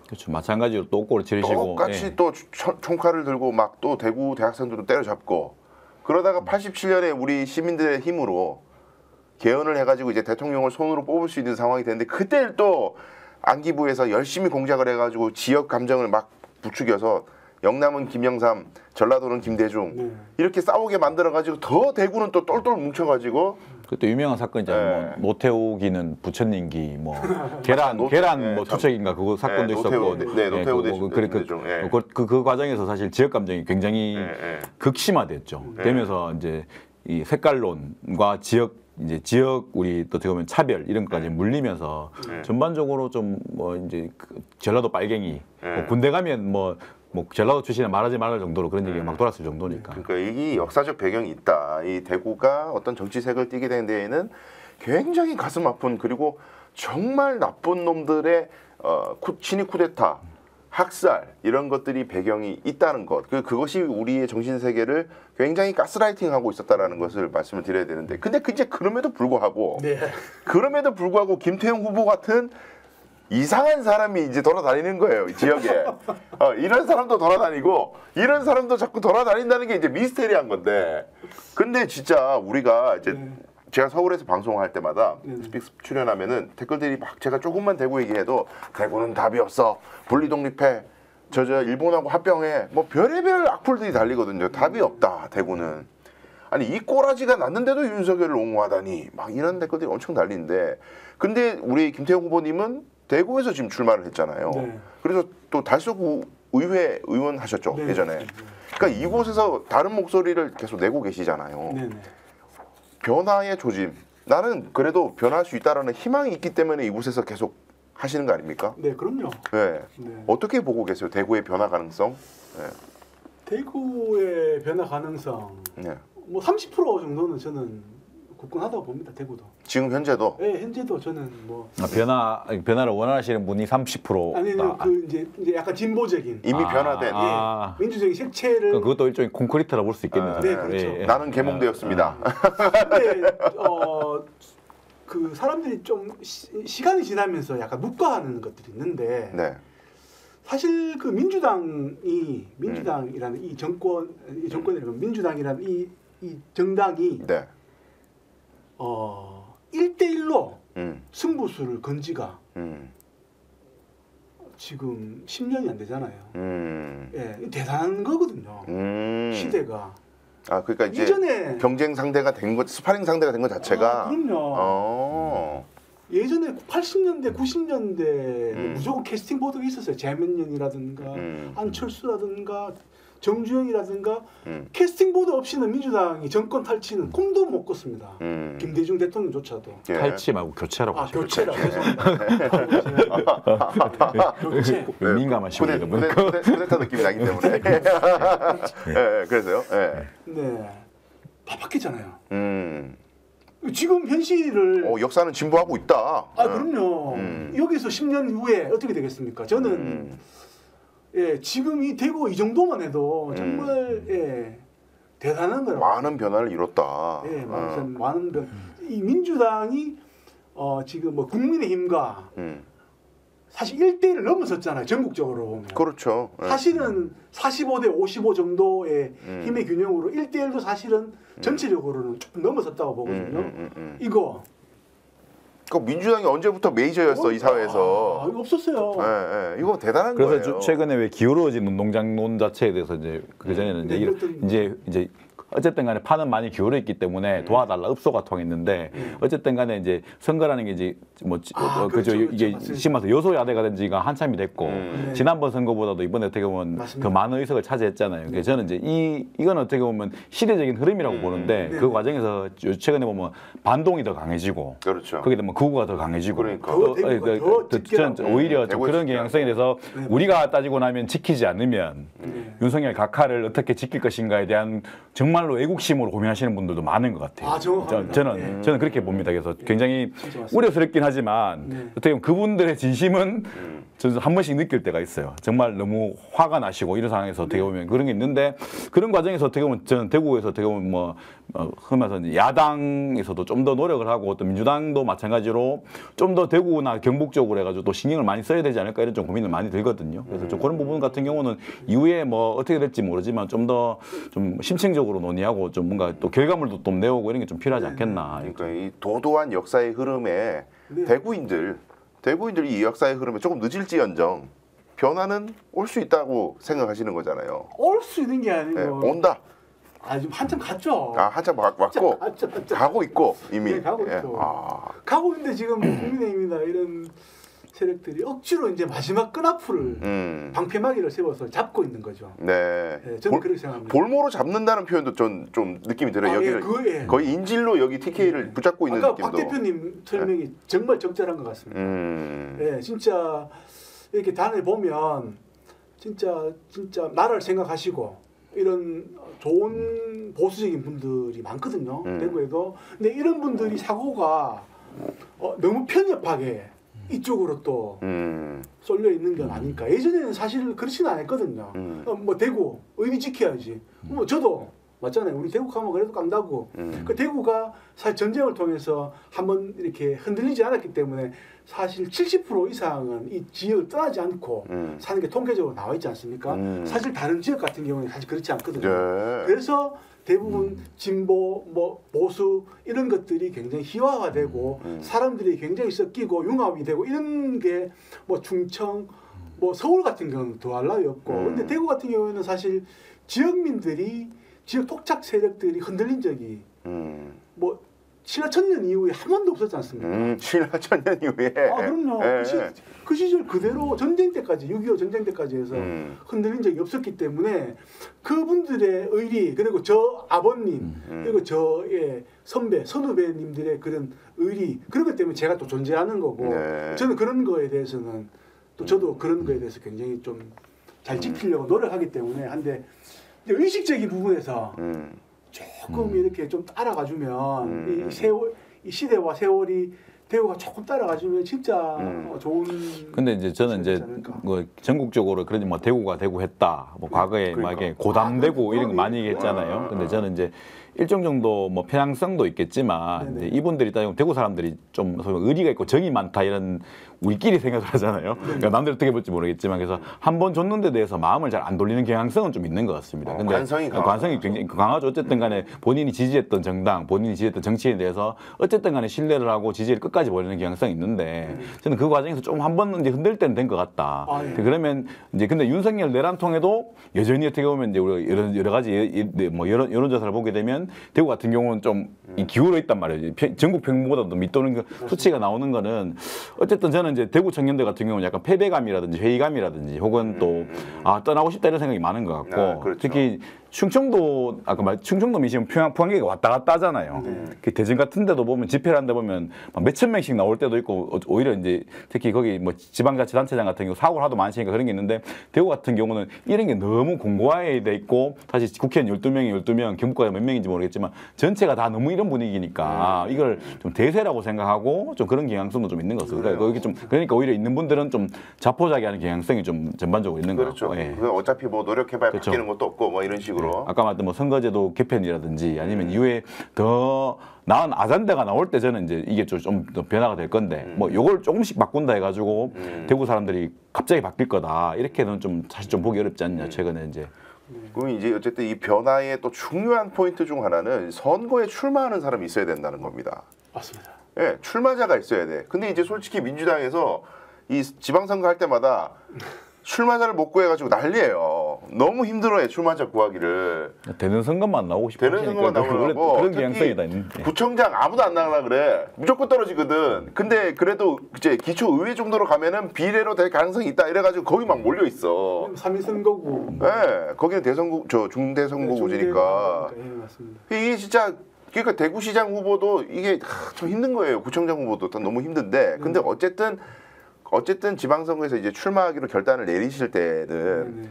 그렇죠. 마찬가지로 또 옥고를 지르시고 똑같이 예. 또 총칼을 들고 막 또 대구 대학생들도 때려잡고 그러다가 87년에 우리 시민들의 힘으로 개헌을 해가지고 이제 대통령을 손으로 뽑을 수 있는 상황이 됐는데 그때 또 안기부에서 열심히 공작을 해가지고 지역 감정을 막 부추겨서 영남은 김영삼, 전라도는 김대중 이렇게 싸우게 만들어가지고 더 대구는 또 똘똘 뭉쳐가지고 그때 유명한 사건이잖아요. 뭐 노태우기는 부처님기, 뭐 계란 뭐 투척인가 그거 사건도 있었고, 노태우 대신 김대중. 그 과정에서 사실 지역 감정이 굉장히 극심화됐죠. 되면서 이제 이 색깔론과 지역 우리 또 어떻게 보면 차별 이런 것까지 물리면서 전반적으로 좀 뭐 이제 전라도 빨갱이 뭐 군대 가면 뭐 전라도 출신에 말하지 말할 정도로 그런 얘기가 막 돌았을 정도니까. 그러니까 이 역사적 배경이 있다. 이 대구가 어떤 정치색을 띠게 된 데에는 굉장히 가슴 아픈 그리고 정말 나쁜 놈들의 친위 쿠데타, 학살 이런 것들이 배경이 있다는 것. 그것이 우리의 정신 세계를 굉장히 가스라이팅하고 있었다라는 것을 말씀을 드려야 되는데, 근데 이제 그럼에도 불구하고 김태형 후보 같은 이상한 사람이 이제 돌아다니는 거예요, 이 지역에. 이런 사람도 돌아다니고 이런 사람도 자꾸 돌아다닌다는 게 이제 미스테리한 건데, 근데 진짜 우리가 이제 제가 서울에서 방송할 때마다 스픽스 출연하면은 댓글들이 막 제가 조금만 대구 얘기해도 대구는 답이 없어, 분리 독립해, 저 일본하고 합병해, 뭐 별의별 악플들이 달리거든요. 답이 없다 대구는. 아니 이 꼬라지가 났는데도 윤석열을 옹호하다니 막 이런 댓글들이 엄청 달리는데, 근데 우리 김태형 후보님은 대구에서 지금 출마를 했잖아요. 그래서 또 달서구 의회 의원 하셨죠, 예전에. 그러니까 이곳에서 다른 목소리를 계속 내고 계시잖아요. 변화의 조짐. 나는 그래도 변화할 수 있다라는 희망이 있기 때문에 이곳에서 계속 하시는 거 아닙니까? 네, 그럼요. 네. 어떻게 보고 계세요? 대구의 변화 가능성? 대구의 변화 가능성. 뭐 30% 정도는 저는 굳건하다고 봅니다. 대구도. 지금 현재도? 네, 현재도 저는 뭐 변화를 원하시는 분이 30%. 아니요, 그 이제 약간 진보적인 이미 변화된 민주적인 색채를. 그것도 일종의 콘크리트라 볼 수 있겠네요. 네, 그렇죠. 나는 개몽되었습니다. 근데 그 사람들이 좀 시간이 지나면서 약간 묵과하는 것들이 있는데 사실 그 민주당이라는 이 정권이라는 민주당이라는 이 정당이 1대1로 승부수를 건 지가 지금 10년이 안 되잖아요. 예, 대단한 거거든요. 시대가. 그러니까 이제 이전에 경쟁 상대가 된 것, 스파링 상대가 된 것 자체가. 그럼요. 예전에 80년대, 90년대 무조건 캐스팅 보드가 있었어요. 재мен연이라든가 안철수라든가 정주영이라든가 캐스팅 보드 없이는 민주당이 정권 탈취는 꿈도 못 꿨습니다. 김대중 대통령조차도. 탈취 말고 교체라고 하죠. 교체라고 교체. 민감하시고 쿠데타 느낌이 나기 때문에. 그래서요. 다 바뀌었잖아요. 지금 현실을 역사는 진보하고 있다. 그럼요. 여기서 10년 후에 어떻게 되겠습니까? 저는 지금 이 대구 이 정도만 해도 정말 대단한 거라고. 많은 변화를 이뤘다. 많은 변. 이 민주당이 지금 뭐 국민의힘과 사실 1대1을 넘어섰잖아요. 전국적으로 보면. 그렇죠. 사실은 45대 55 정도의 힘의 균형으로 1대1도 사실은 전체적으로는 조금 넘어섰다고 보거든요. 이거. 그러니까 민주당이 언제부터 메이저였어 이 사회에서. 이거 없었어요. 이거 대단한 그래서 거예요. 최근에 왜 기울어진 운동장론 자체에 대해서 이제 그 전에는 이제 어쨌든 간에 판은 많이 기울어 있기 때문에 도와달라 읍소가 통했는데 어쨌든 간에 이제 선거라는 게 이제 뭐 그죠 이게 심해서 여소야대가 된 지가 한참이 됐고 지난번 선거보다도 이번에 어떻게 보면 더 많은 의석을 차지했잖아요. 그래서 저는 이제 이건 어떻게 보면 시대적인 흐름이라고 보는데 그 과정에서 최근에 보면 반동이 더 강해지고 거기에 뭐 극우가 더 강해지고 저는 오히려 그런 경향성에 대해서 우리가 따지고 나면 지키지 않으면 윤석열 각하를 어떻게 지킬 것인가에 대한 정말로 애국심으로 고민하시는 분들도 많은 것 같아요. 저는 그렇게 봅니다. 그래서 굉장히 우려스럽긴 하지만 어떻게 보면 그분들의 진심은 저는 한 번씩 느낄 때가 있어요. 정말 너무 화가 나시고 이런 상황에서 어떻게 보면 그런 게 있는데 그런 과정에서 어떻게 보면 저는 대구에서 어떻게 보면 뭐 그러면서 이제 야당에서도 좀 더 노력을 하고 또 민주당도 마찬가지로 좀 더 대구나 경북 쪽으로 해가지고 또 신경을 많이 써야 되지 않을까 이런 좀 고민을 많이 들거든요. 그래서 좀 그런 부분 같은 경우는 이후에 뭐 어떻게 될지 모르지만 좀 더 좀 심층적으로 논의하고 좀 뭔가 또 결과물도 좀 내오고 이런 게 좀 필요하지 않겠나. 그러니까 이 도도한 역사의 흐름에 대구인들이 이 역사의 흐름에 조금 늦을지언정 변화는 올 수 있다고 생각하시는 거잖아요. 올 수 있는 게 아니고 네, 온다. 지금 한참 갔죠. 한참 왔고 갔죠. 가고 있고 이미. 네, 가고 있죠. 가고 있는데 지금 국민의힘이나 이런 세력들이 억지로 이제 마지막 끈앞을 방패막이를 세워서 잡고 있는 거죠. 네. 저는 그렇게 생각합니다. 볼모로 잡는다는 표현도 좀 느낌이 들어요. 여기를 거의 인질로 여기 TK를 붙잡고 있는 아까 느낌도. 박 대표님 설명이 정말 적절한 것 같습니다. 진짜 이렇게 단에 보면 진짜 나라를 생각하시고 이런 좋은 보수적인 분들이 많거든요. 대구에도. 근데 이런 분들이 사고가 너무 편협하게 이쪽으로 또 쏠려 있는 건 아닐까. 예전에는 사실 그렇지는 않았거든요. 뭐 대구 의리 지켜야지. 뭐 저도 맞잖아요. 우리 대구 가면 그래도 깐다고. 그 대구가 사실 전쟁을 통해서 한번 이렇게 흔들리지 않았기 때문에 사실 70% 이상은 이 지역을 떠나지 않고 사는 게 통계적으로 나와 있지 않습니까? 사실 다른 지역 같은 경우는 사실 그렇지 않거든요. 네. 그래서 대부분 진보, 뭐 보수 이런 것들이 굉장히 희화화되고 사람들이 굉장히 섞이고 융합이 되고 이런 게 뭐 충청, 뭐 서울 같은 경우는 더할 나위 없고 근데 대구 같은 경우에는 사실 지역민들이 지역 토착 세력들이 흔들린 적이 뭐 신라천년 이후에 한 번도 없었지 않습니까? 신라천년 이후에. 그럼요. 그 시절 그대로 전쟁 때까지 6.25 전쟁 때까지 해서 흔들린 적이 없었기 때문에 그분들의 의리 그리고 저 아버님 그리고 저의 선배 선후배님들의 그런 의리 그런 것 때문에 제가 또 존재하는 거고 저는 그런 거에 대해서는 또 저도 그런 거에 대해서 굉장히 좀 잘 지키려고 노력하기 때문에 한데 의식적인 부분에서 조금 이렇게 좀 따라가주면 이 시대와 세월이 대구가 조금 따라가주면 진짜 좋은. 근데 이제 저는 이제 뭐 전국적으로 그러지 뭐 대구가 대구했다. 뭐 과거에 막 이렇게 고담대구 이런 거 많이 얘기했잖아요. 근데 저는 이제 일정 정도 뭐 편향성도 있겠지만 이제 이분들이 따지면 대구 사람들이 좀 의리가 있고 정이 많다 이런 우리끼리 생각을 하잖아요. 그러니까 남들 어떻게 볼지 모르겠지만 그래서 한 번 줬는 데 대해서 마음을 잘 안 돌리는 경향성은 좀 있는 것 같습니다. 근데 관성이 굉장히 강하죠. 어쨌든 간에 본인이 지지했던 정당, 본인이 지지했던 정치인에 대해서 어쨌든 간에 신뢰를 하고 지지를 끝까지 보이는 경향성이 있는데 저는 그 과정에서 좀 한 번 이제 흔들 때는 된 것 같다. 그러면 이제 근데 윤석열 내란통에도 여전히 어떻게 보면 이제 우리가 여러 가지 뭐 여론조사를 보게 되면 대구 같은 경우는 좀 기울어 있단 말이에요. 전국 평균보다도 밑도는 그 수치가 나오는 거는 어쨌든 저는 이제 대구 청년들 같은 경우는 약간 패배감이라든지 회의감이라든지 혹은 또 떠나고 싶다 이런 생각이 많은 것 같고 그렇죠. 특히 충청도 아까 충청도 민심은 포항계가 왔다 갔다 하잖아요. 그 대전 같은 데도 보면 집회를 한데 보면 몇천 명씩 나올 때도 있고 오히려 이제 특히 거기 뭐 지방자치단체장 같은 경우 사고를 하도 많으니까 그런 게 있는데 대구 같은 경우는 이런 게 너무 공고화돼 있고 사실 국회의원 12명이 12명 경북가 몇 명인지 모르겠지만 전체가 다 너무 이런 분위기니까 이걸 좀 대세라고 생각하고 좀 그런 경향성도 좀 있는 것 같습니다. 그러니까 오히려 있는 분들은 좀 자포자기하는 경향성이 좀 전반적으로 있는 것 같고. 예. 어차피 뭐 노력해봐야 바뀌는 것도 없고 뭐 이런 식으로. 아까 말했던 뭐 선거제도 개편이라든지 아니면 이후에 더 나은 아젠다가 나올 때 저는 이제 이게 좀 더 변화가 될 건데 뭐 요걸 조금씩 바꾼다 해가지고 대구 사람들이 갑자기 바뀔 거다 이렇게는 좀 사실 좀 보기 어렵지 않냐 최근에 이제. 그럼 이제 어쨌든 이 변화의 또 중요한 포인트 중 하나는 선거에 출마하는 사람이 있어야 된다는 겁니다. 맞습니다. 예, 출마자가 있어야 돼. 근데 이제 솔직히 민주당에서 이 지방선거 할 때마다 출마자를 못 구해가지고 난리예요. 너무 힘들어요 출마자 구하기를. 되는 선거만 나오고 싶어. 되는 선거만 나오고 그런 경향성이 있는데. 구청장 아무도 안 나가려 그래. 무조건 떨어지거든. 근데 그래도 이제 기초의회 정도로 가면은 비례로 될 가능성이 있다 이래가지고 거기 막 몰려 있어. 3일 선거구. 네, 거기는 대선구 중대선거구니까. 맞습니다. 이게 진짜. 그러니까 대구시장 후보도 이게 좀 힘든 거예요. 구청장 후보도 너무 힘든데. 근데 어쨌든 지방선거에서 이제 출마하기로 결단을 내리실 때는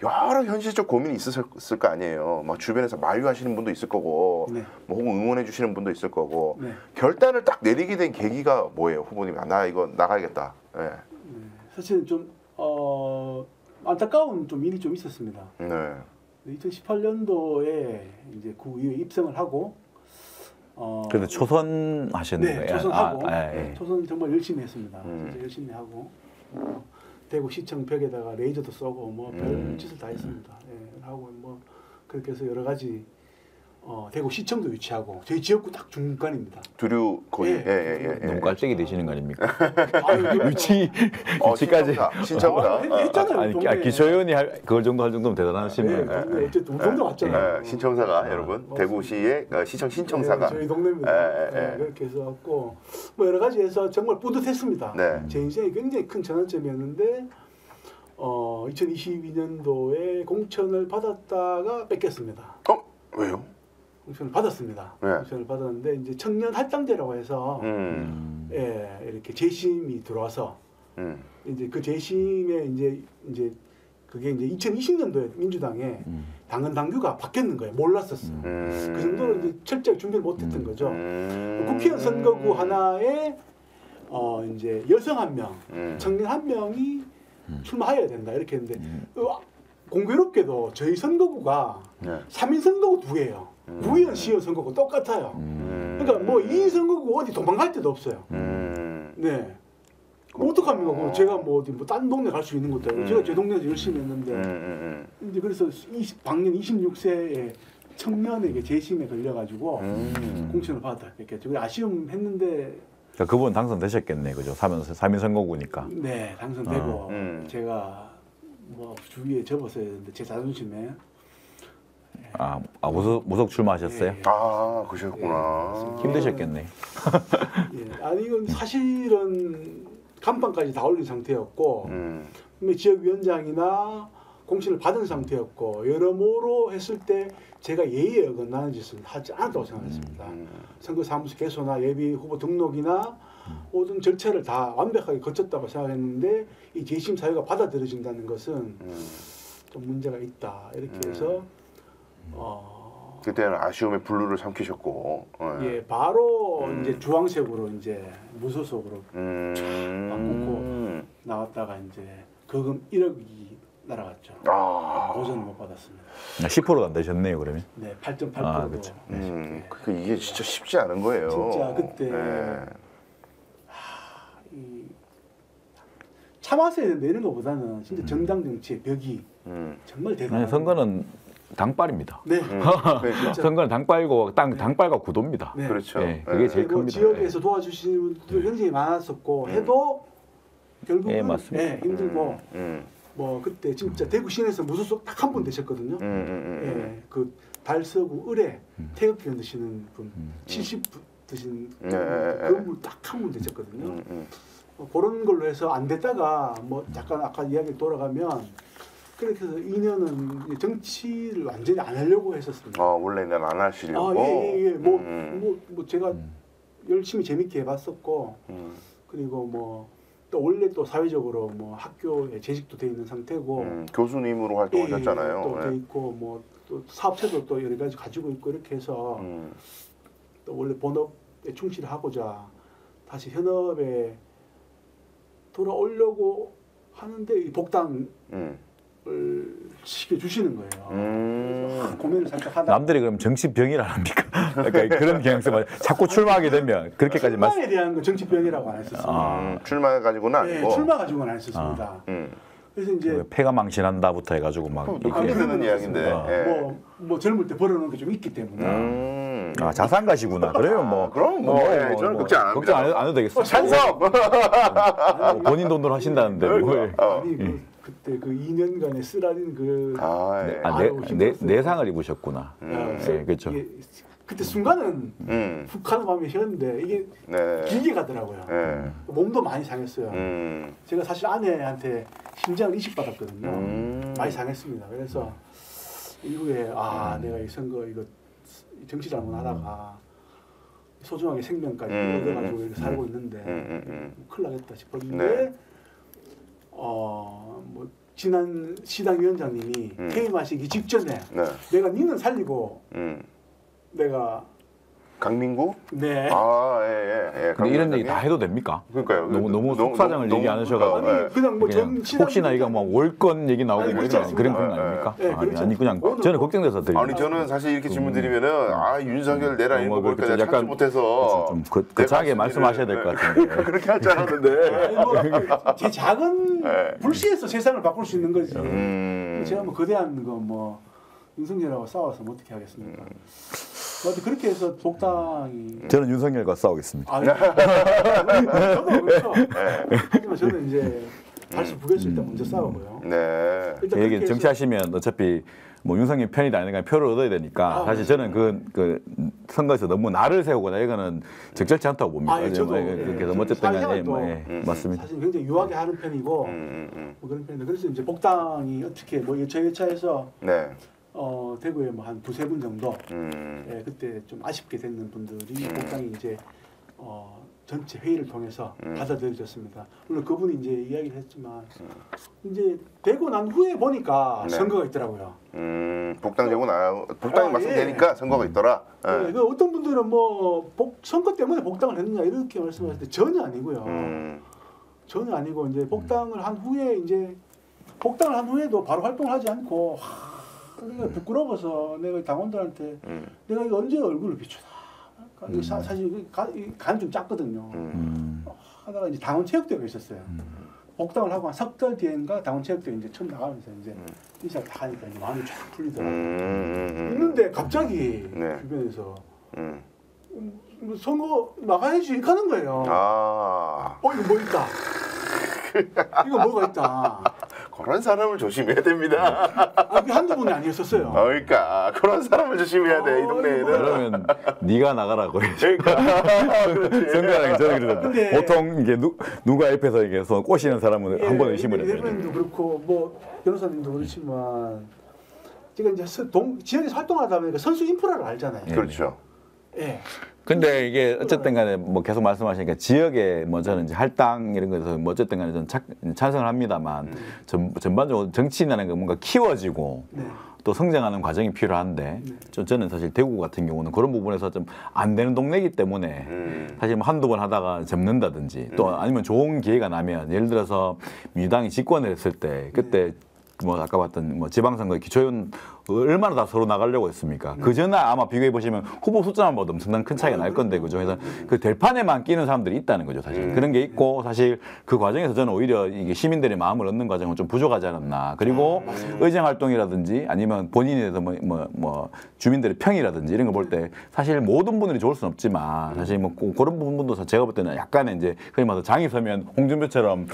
여러 현실적 고민이 있었을 거 아니에요. 막 주변에서 만류하시는 분도 있을 거고, 뭐 혹은 응원해 주시는 분도 있을 거고. 결단을 딱 내리게 된 계기가 뭐예요, 후보님? 나 이거 나가야겠다. 네. 사실 좀 안타까운 좀 일이 좀 있었습니다. 네. 2018년도에 이제 구의회 입성을 하고 그래도 초선 하셨는 네, 거예요? 초선하고 예. 초선 정말 열심히 했습니다. 진짜 열심히 하고 대구 시청 벽에다가 레이저도 쏘고 뭐 별 짓을 다 했습니다. 예, 하고 뭐 그렇게 해서 여러 가지 대구 시청도 위치하고 저희 지역구 딱 중간입니다. 두류 거기. 예. 너무 깔짝이 되시는 거 아닙니까? 아유, 위치까지. 신청사. 했잖아요. 아니 동네에. 기초의원이 그걸 정도 할 정도면 대단하신 네, 거예요. 동네 어쨌든 우리 동네 왔잖아요. 신청사가 여러분 대구시의 시청 신청사가. 네, 저희 동네입니다. 네, 그렇게 해서 왔고 뭐 여러 가지 해서 정말 뿌듯했습니다. 네. 제 인생이 굉장히 큰 전환점이었는데 2022년도에 공천을 받았다가 뺏겼습니다. 왜요? 공천을 받았습니다. 네. 공천을 받았는데 이제 청년 할당제라고 해서 예, 이렇게 재심이 들어와서 이제 그 재심에 이제 그게 이제 2020년도에 민주당에 당헌 당규가 바뀌었는 거예요. 몰랐었어요. 그 정도로 이제 철저하게 준비를 못했던 거죠. 국회의원 선거구 하나에 이제 여성 한 명, 청년 한 명이 출마해야 된다 이렇게 했는데 공교롭게도 저희 선거구가 3인 선거구 2개예요. 구의원, 시의원 선거구 똑같아요. 그러니까 뭐 2인 선거구 어디 도망갈 데도 없어요. 네. 뭐 어떡합니까? 그럼 제가 뭐 어디 뭐 딴 동네 갈 수 있는 것도 아니고 제가 제 동네에서 열심히 했는데 이제 그래서 방년 26세에 청년에게 재심에 걸려가지고 공천을 받았겠죠. 그래 아쉬움했는데 그러니까 그분 당선되셨겠네, 그죠? 3인 선거구니까. 네 당선되고 제가 뭐 주위에 접었어야 했는데 제 자존심에 무속 출마하셨어요? 예. 그러셨구나. 힘드셨겠네. 예. 아니 이건 사실은 간판까지 다 올린 상태였고 지역위원장이나 공천을 받은 상태였고 여러모로 했을 때 제가 예의에 어긋나는 짓을 하지 않았다고 생각했습니다. 선거사무소 개소나 예비 후보 등록이나 모든 절차를 다 완벽하게 거쳤다고 생각했는데 이 재심 사유가 받아들여진다는 것은 좀 문제가 있다 이렇게 해서 그때는 아쉬움의 분루를 삼키셨고. 예, 바로 이제 주황색으로 이제 무소속으로 바꾸고 나왔다가 이제 거금 1억이 날아갔죠. 보전을 못 받았습니다. 10%도 안 되셨네요, 그러면. 네, 8.8%도. 그렇죠. 이게 진짜 쉽지 않은 거예요. 진짜 그때 참았어야 되는데 이런 것보다는 진짜 정당 정치의 벽이 정말 대단해요. 선거는 당빨입니다. 네. 진짜. 선거는 당빨고 당빨과 구도입니다. 네. 그렇죠. 네, 그게 제일 그리고 큽니다. 지역에서 도와주시는 분들도 굉장히 많았었고 해도 결국은 맞습니다. 힘들고 뭐 그때 진짜 대구 시내에서 무소속 딱 한 분 되셨거든요. 그 달서구 을에 태극기 드시는 분 70 드신 그분 딱 한 분 되셨거든요. 그런 걸로 해서 안 됐다가 뭐 잠깐 아까 이야기 돌아가면 그렇게 해서 2년은 정치를 완전히 안 하려고 했었습니다. 원래는 안 하시려고. 뭐 제가 열심히 재밌게 해봤었고 그리고 뭐 또 원래 또 사회적으로 뭐 학교에 재직도 돼 있는 상태고 교수님으로 활동하셨잖아요. 또 돼 있고 뭐 또 사업체도 또 여러 가지 가지고 있고 이렇게 해서 또 원래 본업에 충실하고자 다시 현업에 돌아오려고 하는데 이 복당을 시켜주시는 거예요. 그래서 고민을 살짝 하다. 남들이 그럼 정치병이라 합니까? 그러니까 그런 경향성 자꾸 출마하게 되면 그렇게까지 출마에 대한 건 정치병이라고 안 했었습니다. 출마 가지고는 아니고. 출마 가지고는 안 했었습니다. 그래서 이제 폐가 망신한다부터 해가지고 막 많이 듣는 이야기인데. 뭐 젊을 때 벌어놓은 게 좀 있기 때문에. 자산가시구나. 그러면 뭐 그럼 저는 걱정 안 합니다. 걱정 안 해도 되겠어. 찬성. 본인 돈으로 하신다는데 뭘? 아니 그때 그 2년간의 쓰라린 그 내상을 입으셨구나. 그렇죠. 그때 순간은 훅 하는 마음이 쉬었는데 이게 길게 가더라고요. 몸도 많이 상했어요. 제가 사실 아내한테 심장을 이식받았거든요. 많이 상했습니다. 그래서 이후에 내가 이 선거 이거 정치 잘못하다가 소중하게 생명까지 얻어가지고 이렇게 살고 있는데 큰일 나겠다 싶었는데 뭐 지난 시당 위원장님이 퇴임하시기 직전에 내가 니는 살리고 내가 강민구? 네. 아, 예. 근데 이런 얘기 다 해도 됩니까? 그러니까요. 너무 속사정을 얘기 안 하셔가지고. 아니, 그냥 뭐 전 혹시나 이거 뭐 월권 얘기 나오고 뭐 그런 건 아닙니까? 네, 그렇죠. 아니 그냥 저는 걱정돼서 드립니다. 아니 저는 사실 이렇게 질문 드리면은 윤석열 내란 일보 볼까 내가 참지 못해서 좀 거창하게 말씀하셔야 될 것 같은데. 그렇게 할 줄 알았는데. 제 작은 불씨에서 세상을 바꿀 수 있는 거지. 음. 제가 뭐 거대한 거 뭐 윤석열하고 싸워서 뭐 어떻게 하겠습니까? 근데 그렇게 해서 복당이 저는 윤석열과 싸우겠습니다. 저도 그렇죠. 하지만 저는 이제 달수 부결실 때 먼저 싸우고요. 네. 일단 얘기 그렇게 정치하시면 어차피 뭐 윤석열 편이다 아니니까 표를 얻어야 되니까 사실 저는 그 선거에서 너무 나를 세우거나 이거는 적절치 않다고 봅니다. 저도 그래서 어쨌든 간에 맞습니다. 사실 굉장히 유하게 하는 편이고 뭐 그런 편인데 그래서 이제 복당이 어떻게 뭐 여차여차해서 네. 대구에 뭐 한 두세 분 정도 예, 그때 좀 아쉽게 됐는 분들이 복당이 이제 전체 회의를 통해서 받아들여졌습니다. 물론 그분이 이제 이야기를 했지만 이제 되고 난 후에 보니까 네. 선거가 있더라고요. 복당이 말씀되니까 선거가 있더라. 네, 그 어떤 분들은 뭐 선거 때문에 복당을 했느냐 이렇게 말씀하시는데 전혀 아니고요. 전혀 아니고 이제 복당을 한 후에도 바로 활동을 하지 않고 내가 부끄러워서 내가 당원들한테 내가 이거 언제 얼굴을 비추다. 사실 간이 좀 작거든요. 하다가 이제 당원체육대회가 있었어요. 복당을 하고 한 석 달 뒤인가 당원체육대회 이제 처음 나가면서 이제 인사를 다 하니까 이제 마음이 쫙 풀리더라고요. 있는데 갑자기 주변에서 선거 나가야지 이렇게 하는 거예요. 이거 뭐 있다. 이거 뭐가 있다. 그런 사람을 조심해야 됩니다. 그게 한두 분이 아니었었어요. 그러니까 그런 사람을 조심해야 돼, 이 동네에는. 그러면 네가 나가라고 해야지. 그러니까. 선거라는 저는 그러던데 보통 이게 누가 옆에서 이게 꼬시는 사람은 한 번 의심을 해요. 대표님도 그렇고 뭐 변호사님도 그렇지만 제가 이제 지역에서 활동하다 보니까 선수 인프라를 알잖아요. 그렇죠. 예. 근데 이게 어쨌든 간에 뭐 계속 말씀하시니까 지역에 뭐 저는 이제 할당 이런 거에서 뭐 어쨌든 간에 저는 찬성을 합니다만 전반적으로 정치인이라는 게 뭔가 키워지고 또 성장하는 과정이 필요한데 저는 사실 대구 같은 경우는 그런 부분에서 좀 안 되는 동네이기 때문에 사실 뭐 한두 번 하다가 접는다든지 또 아니면 좋은 기회가 나면 예를 들어서 민주당이 집권을 했을 때 그때 뭐 아까 봤던 뭐 지방선거 기초의원 얼마나 다 서로 나가려고 했습니까? 그 전에 아마 비교해 보시면 후보 숫자만 봐도 엄청난 큰 차이가 날 건데 그죠? 그래서 그 들판에만 끼는 사람들이 있다는 거죠, 사실. 그런 게 있고 사실 그 과정에서 저는 오히려 이게 시민들의 마음을 얻는 과정은 좀 부족하지 않았나. 그리고 의정 활동이라든지 아니면 본인에 대해서 뭐 주민들의 평이라든지 이런 거 볼 때 사실 모든 분들이 좋을 수는 없지만 사실 뭐 그런 부분도 제가 볼 때는 약간의 이제 흔히 말해서 장이 서면 홍준표처럼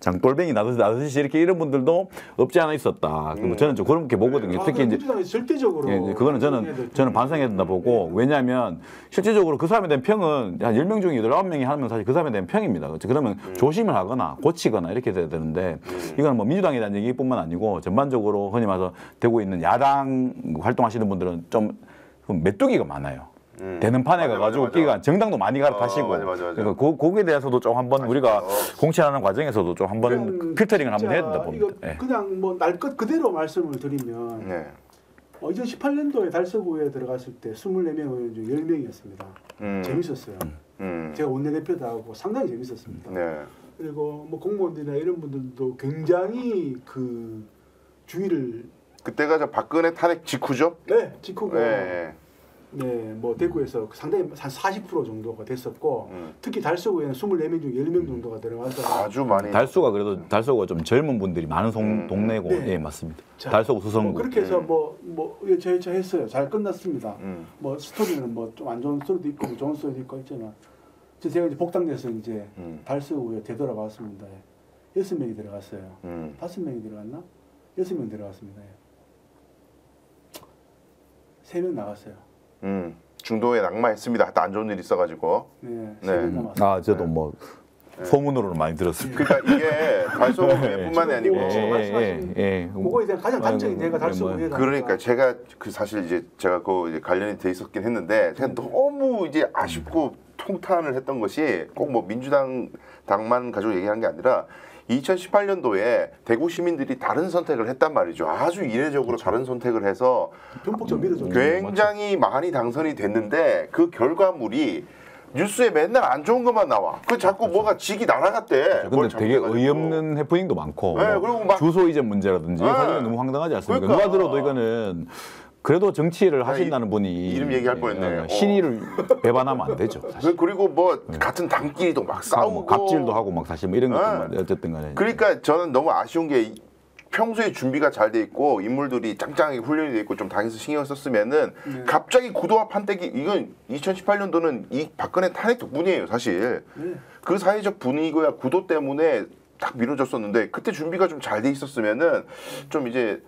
장돌뱅이 나듯이 이렇게 이런 분들도 없지 않아 있었다. 저는 좀 그렇게 보거든요. 특히 이제 절대적으로 그거는 저는 반성해야 된다 보고 왜냐하면 실질적으로 그 사람에 대한 평은 한 10명 중에 8, 9명이 하면 사실 그 사람에 대한 평입니다. 그렇죠? 그러면 조심을 하거나 고치거나 이렇게 돼야 되는데 이건 뭐 민주당에 대한 얘기뿐만 아니고 전반적으로 흔히 말해서 되고 있는 야당 활동하시는 분들은 좀 메뚜기가 많아요. 되는 판에 가가지고 끼가 정당도 많이 갈아타시고 그러니까 거기에 대해서도 좀 한번 우리가 공천하는 과정에서도 좀 한번 필터링을 한번 해야 된다 봅니다. 그냥 뭐 날 것 그대로 말씀을 드리면 2018년도에 달서구에 들어갔을 때 24명 의원 중 10명이었습니다. 재밌었어요. 제가 원내대표도 하고 상당히 재밌었습니다. 그리고 뭐 공무원들이나 이런 분들도 굉장히 그 주의를 그때가 저 박근혜 탄핵 직후죠? 네, 직후고 뭐 대구에서 상당히 한 40% 정도가 됐었고 특히 달서구에는 24명 중 10명 정도가 들어가서 아주 많이 달서구가 좀 젊은 분들이 많은 동네고 예 맞습니다. 자, 달서구 수성구 그렇게 해서 뭐 저 했어요. 잘 끝났습니다. 뭐 스토리는 뭐 좀 안 좋은 스토리도 있고 뭐 좋은 스토리도 있고 있지만 제가 이제 복당돼서 이제 달서구에 되돌아왔습니다. 6명이 들어갔어요. 5명이 들어갔나? 6명 들어갔습니다. 3명 나갔어요. 중도에 낙마했습니다. 안 좋은 일 있어가지고. 저도 뭐 소문으로는 많이 들었습니다. 그러니까 이게 달서구뿐만이 아니고. 그거에 대한 가장 단점이 내가 달서구에. 그러니까 제가 사실 이제 제가 이제 관련이 돼 있었긴 했는데 제가 너무 이제 아쉽고 통탄을 했던 것이 꼭 뭐 민주당 당만 가지고 얘기한 게 아니라 2018년도에 대구 시민들이 다른 선택을 했단 말이죠. 아주 이례적으로 다른 선택을 해서 변폭적 밀어줬죠. 굉장히 많이 당선이 됐는데 그 결과물이 뉴스에 맨날 안 좋은 것만 나와. 그 자꾸 뭐가 직이 날아갔대. 근데 되게 어이없는 해프닝도 많고 네, 그리고 막 주소 이전 문제라든지 사실은 너무 황당하지 않습니까? 그러니까. 누가 들어도 이거는 그래도 정치를 하신다는 분이 이름 얘기할 뻔했네. 신의를 배반하면 안 되죠. 사실. 그리고 뭐 같은 당끼리도 막 싸우고 뭐 갑질도 하고 막 사실 뭐 이런 것도 어쨌든 간에 그러니까 저는 너무 아쉬운 게 평소에 준비가 잘 돼 있고 인물들이 짱짱하게 훈련이 돼 있고 좀 당에서 신경을 썼으면은 갑자기 구도와 판때기 이건 2018년도는 이 박근혜 탄핵 덕분이에요 사실. 그 사회적 분위기와 구도 때문에 딱 미뤄졌었는데 그때 준비가 좀 잘 돼 있었으면은 좀 이제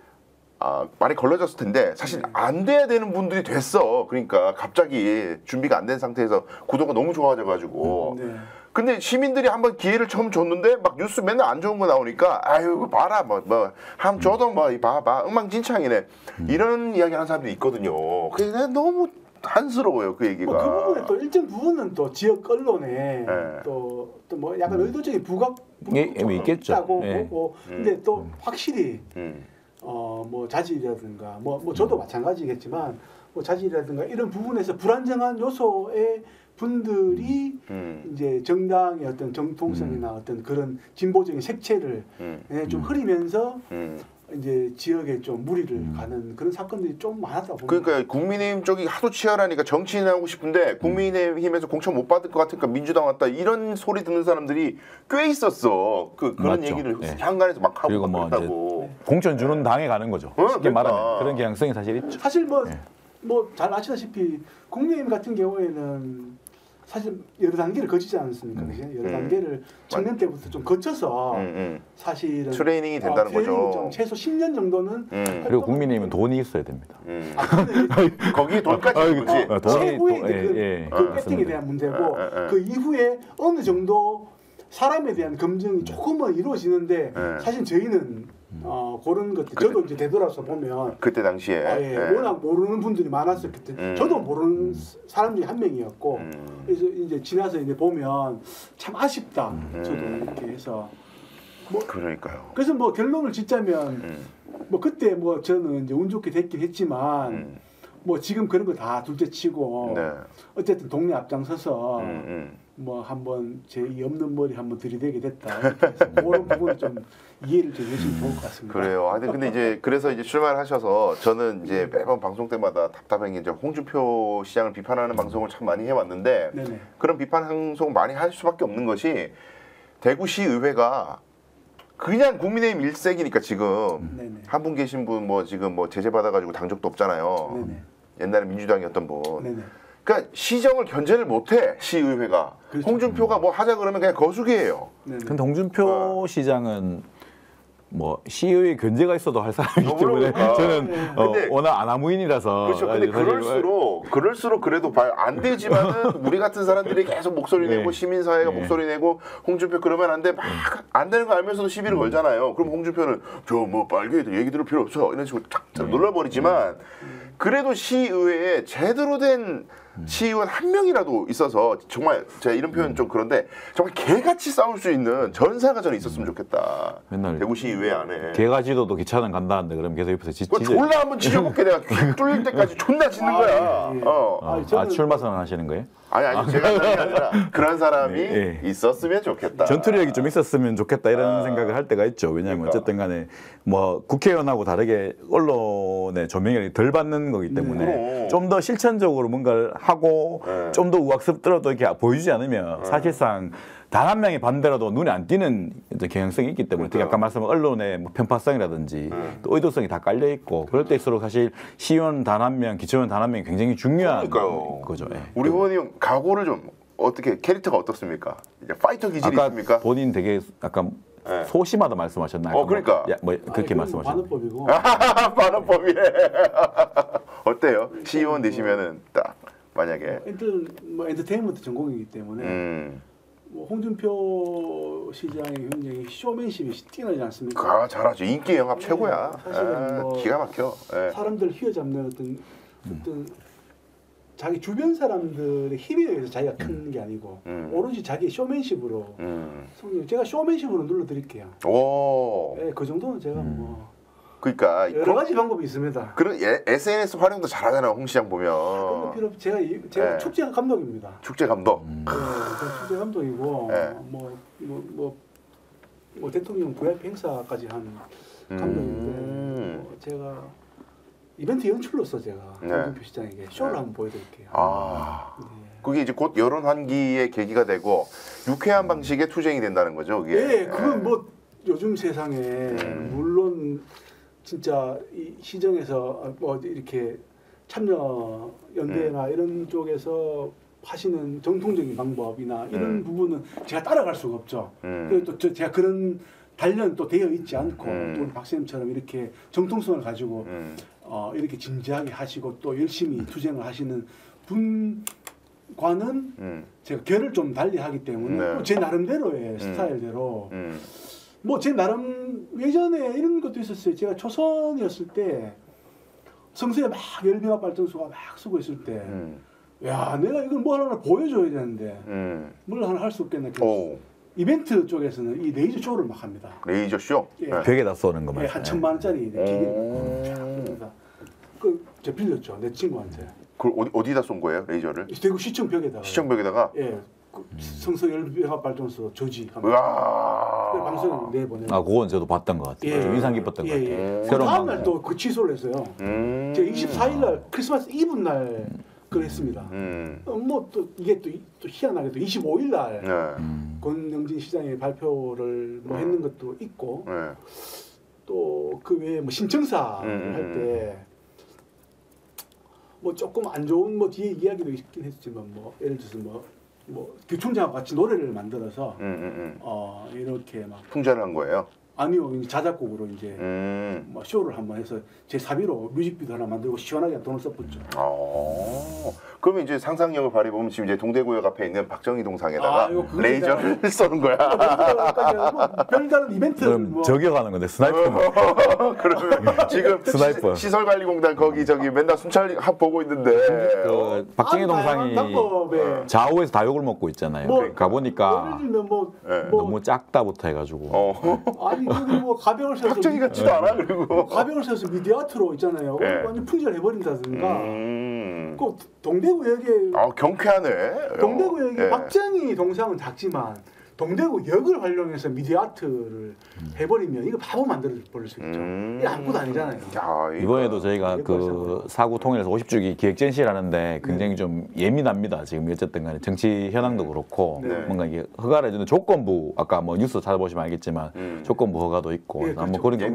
많이 걸러졌을 텐데 사실 안 돼야 되는 분들이 됐어. 그러니까 갑자기 준비가 안 된 상태에서 구도가 너무 좋아져가지고. 근데 시민들이 한번 기회를 처음 줬는데 막 뉴스 맨날 안 좋은 거 나오니까 아유 이거 봐라 뭐함 줘도 뭐 봐봐 엉망진창이네 이런 이야기 하는 사람들이 있거든요. 그래서 너무 한스러워요 그 얘기가. 그 부분에 또 일정 부분은 또 지역 언론에 또 뭐 약간 의도적인 부각 있겠죠. 있다고 보고 근데 또 확실히 뭐 자질이라든가 뭐 저도 마찬가지겠지만 뭐 자질이라든가 이런 부분에서 불안정한 요소의 분들이 이제 정당의 어떤 정통성이나 어떤 그런 진보적인 색채를 좀 흐리면서 이제 지역에 좀 무리를 가는 그런 사건들이 좀 많았다고 봅니다. 그러니까 국민의힘 쪽이 하도 치열하니까 정치인 하고 싶은데 국민의힘에서 공천 못 받을 것 같으니까 민주당 왔다 이런 소리 듣는 사람들이 꽤 있었어. 그런 맞죠. 얘기를 현관에서 막 하고 그리고 뭐 그랬다고. 공천 주는 당에 가는 거죠. 쉽게 그러니까. 말하면 그런 경향성이 사실 있죠. 사실 뭐 잘 아시다시피 국민의힘 같은 경우에는 사실 여러 단계를 거치지 않습니까? 여러 단계를 청년 때부터 좀 거쳐서 사실은 트레이닝이 된다는 거죠. 좀 최소 10년 정도는 그리고 국민의힘은 돈이 있어야 됩니다. 거기에 돈까지 있는 거지. 최고의 그 배팅에 대한 문제고 그 이후에 어느 정도 사람에 대한 검증이 조금은 이루어지는데 사실 저희는 그런 것들 저도 이제 되돌아서 보면 그때 당시에 워낙 모르는 분들이 많았었기 때문에 저도 모르는 사람 중에 한 명이었고 그래서 이제 지나서 이제 보면 참 아쉽다 저도 이렇게 해서 뭐 그러니까요. 그래서 뭐 결론을 짓자면 뭐 그때 뭐 저는 이제 운 좋게 됐긴 했지만 뭐 지금 그런 거 다 둘째치고 어쨌든 동네 앞장서서 뭐 한번 제 이 없는 머리 한번 들이대게 됐다. 그런 부분을 좀 이해를 좀 해주면 좋을 것 같습니다. 그래요. 하여튼 근데 이제 그래서 이제 출마를 하셔서 저는 이제 매번 방송 때마다 답답한 게 이제 홍준표 시장을 비판하는 방송을 참 많이 해왔는데 그런 비판 방송 많이 할 수밖에 없는 것이 대구시 의회가 그냥 국민의힘 일색이니까 지금 한 분 계신 분 뭐 지금 뭐 제재 받아가지고 당 적도 없잖아요. 옛날에 민주당이었던 분. 그러니까 시정을 견제를 못해 시의회가. 그렇죠. 홍준표가 뭐 하자 그러면 그냥 거수기예요. 근데 홍준표 시장은 뭐 시의회 견제가 있어도 할 사람이기 때문에 저는 워낙 아나무인이라서 그렇죠. 근데 그럴수록 그래도 안 되지만은 우리 같은 사람들이 계속 목소리 내고 시민사회가 목소리 내고 홍준표 그러면 안 돼 막 안 되는 거 알면서도 시비를 걸잖아요. 그럼 홍준표는 저 뭐 빨개 얘기 들을 필요 없어 이런 식으로 탁 눌러버리지만 그래도 시의회에 제대로 된 시의원 한 명이라도 있어서 정말 제가 이런 표현 좀 그런데 정말 개같이 싸울 수 있는 전사가 저는 있었으면 좋겠다. 맨날 대구시의회 안에 개가지도도 기차는 간다는데 그럼 계속 옆에서 졸라 한번 지져볼게 내가 뚫릴 때까지 존나 짖는 거야. 출마 선언하시는 거예요? 아니 제가 하는 게 아니라 그런 사람이 있었으면 좋겠다. 전투력이 좀 있었으면 좋겠다 이런 생각을 할 때가 있죠. 왜냐하면 어쨌든 간에 뭐 국회의원하고 다르게 언론의 조명을 덜 받는 거기 때문에 좀 더 실천적으로 뭔가를 하고 좀 더 우악스럽더라도 이렇게 보여주지 않으면 사실상 단 한 명의 반대라도 눈에 안 띄는 경향성이 있기 때문에 특히 아까 말씀한 언론의 뭐 편파성이라든지 또 의도성이 다 깔려 있고 그럴 때일수록 사실 시의원 단 한 명, 기초의원 단 한 명이 굉장히 중요한 거죠. 우리 의원님 각오를 좀 어떻게 캐릭터가 어떻습니까? 이제 파이터 기질이 아까 있습니까? 본인 되게 약간 소심하다 말씀하셨나요? 그러니까 뭐 그렇게 말씀하셨나요? 반어법이고. 반어법이네. 어때요? 시의원 되시면은 딱 만약에 뭐 엔터테인먼트 전공이기 때문에 뭐 홍준표 시장이 굉장히 쇼맨십이 뛰어나지 않습니까? 잘하죠. 인기 영합 최고야. 사실은 뭐 기가 막혀. 사람들 휘어잡는 어떤 자기 주변 사람들의 힘에 의해서 자기가 큰 게 아니고 오로지 자기의 쇼맨십으로 제가 쇼맨십으로 눌러드릴게요. 오. 네, 그 정도는 제가 뭐 그러니까 여러 가지 방법이 있습니다. 그런 SNS 활용도 잘하잖아요, 홍 시장 보면. 그런 거 필요 없. 제가 네. 축제 감독입니다. 축제 감독. 네, 제가 축제 감독이고 네. 뭐 대통령 VIP 행사까지 한 감독인데 제가 이벤트 연출로서 제가 네. 홍준표 시장에게 쇼를 한번 보여드릴게요. 아. 네. 그게 이제 곧 여론 환기의 계기가 되고 유쾌한 방식의 투쟁이 된다는 거죠, 그게. 예, 그건 뭐 요즘 세상에 물론 진짜 이 시정에서 뭐 이렇게 참여 연대나 이런 쪽에서 하시는 정통적인 방법이나 이런 부분은 제가 따라갈 수가 없죠. 그리고 또 제가 그런 단련 또 되어 있지 않고 또 우리 박사님처럼 이렇게 정통성을 가지고 이렇게 진지하게 하시고 또 열심히 투쟁을 하시는 분과는 제가 결을 좀 달리 하기 때문에 네. 또 제 나름대로의 스타일대로 뭐 제 나름 예전에 이런 것도 있었어요. 제가 초선이었을 때 성서에 막 열병합 발전소가 막 쓰고 있을 때 야, 내가 이걸 뭐 하나 보여줘야 되는데 뭘 하나 할 수 없겠네. 이벤트 쪽에서는 이 레이저 쇼를 막 합니다. 레이저 쇼? 예. 벽에다 쏘는 거 예, 말이에요. 한 1,000만 원짜리 기계입니다. 저 빌렸죠, 내 친구한테. 그걸 어디다 쏜 거예요, 레이저를? 대구 시청 벽에다가. 시청 벽에다가? 예, 성서 열병합 발전소 저지. 우와. 방송에 내보내. 아, 그건 저도 봤던 것 같아요. 예. 좀 인상 깊었던 것 같아요. 그 새로운 다음날 방법. 또 그 취소를 했어요. 제가 24일 날 크리스마스 이브 날 그걸 했습니다. 뭐 또 이게 또 희한하게 또 25일 날 권영진 시장의 발표를 뭐 했는 것도 있고 또 그 외에 뭐 신청사를 할 때 뭐 조금 안 좋은 뭐 뒤에 이야기도 있긴 했지만 뭐 예를 들어서 뭐 교총장과 같이 노래를 만들어서 이렇게 막 풍자를 한 거예요? 아니요, 이제 자작곡으로 이제 뭐 쇼를 한번 해서 제 사비로 뮤직비디오 하나 만들고 시원하게 돈을 썼었죠. 그러면 이제 상상력을 발휘해 보면 지금 이제 동대구역 앞에 있는 박정희 동상에다가 이거 레이저를 쏘는 거야. 별다른 이벤트 그럼 뭐 저격하는 건데 스나이퍼. 그러면 지금 스나이퍼. 시설관리공단 거기 저기 맨날 순찰 보고 있는데. 그 박정희 동상이 방법에 좌우에서 다 욕을 먹고 있잖아요. 뭐, 가보니까 예를 들면 뭐 너무 작다부터 해가지고. 아니 그리고 뭐 가벽을 세워서 박정희 같지도 않아 그리고. 가벽을 세워서 미디아트로 있잖아요. 네. 완전 풍지를 해버린다든가. 그 동대구역에 경쾌하네. 동대구역에 예. 박정희 동상은 작지만 동대구역을 활용해서 미디아트를 해버리면 이거 바보 만들어 버릴 수 있죠. 이게 아무것도 아니잖아요. 이번에도 저희가 그 사구 통일에서 50주기 기획전시를 하는데 굉장히 좀 예민합니다. 지금 어쨌든 간에 정치 현황도 그렇고 뭔가 이게 허가를 해주는 조건부 아까 뭐 뉴스 찾아보시면 알겠지만 조건부 허가도 있고 예, 뭐 그런 게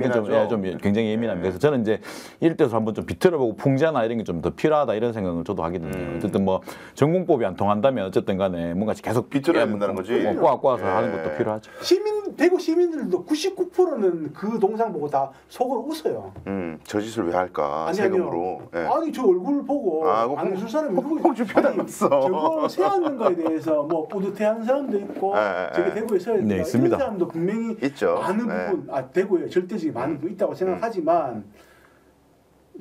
좀 굉장히 예민합니다. 그래서 저는 이제 이럴 때서 한번 좀 비틀어보고 풍자나 이런 게 좀 더 필요하다 이런 생각을 저도 하게 되네요. 어쨌든 뭐 전공법이 안 통한다면 어쨌든 간에 뭔가 계속 비틀어야 된다는 거지. 꼬아서 하는 것도 필요하죠. 대구 시민들도 99%는 그 동상 보고 다 속으로 웃어요. 저 짓을 왜 할까? 아니, 세금으로. 아니요. 아니 저 얼굴 보고 안 웃을 사람이 누구 홍준표 닮았어. 저거 세워놓는 거에 대해서 뭐 뿌듯해하는 사람도 있고 저게 대구에 서야 된다. 있습니다. 이런 사람도 분명히 있죠. 많은 부분 대구에 절대적인 많은 부분 있다고 생각하지만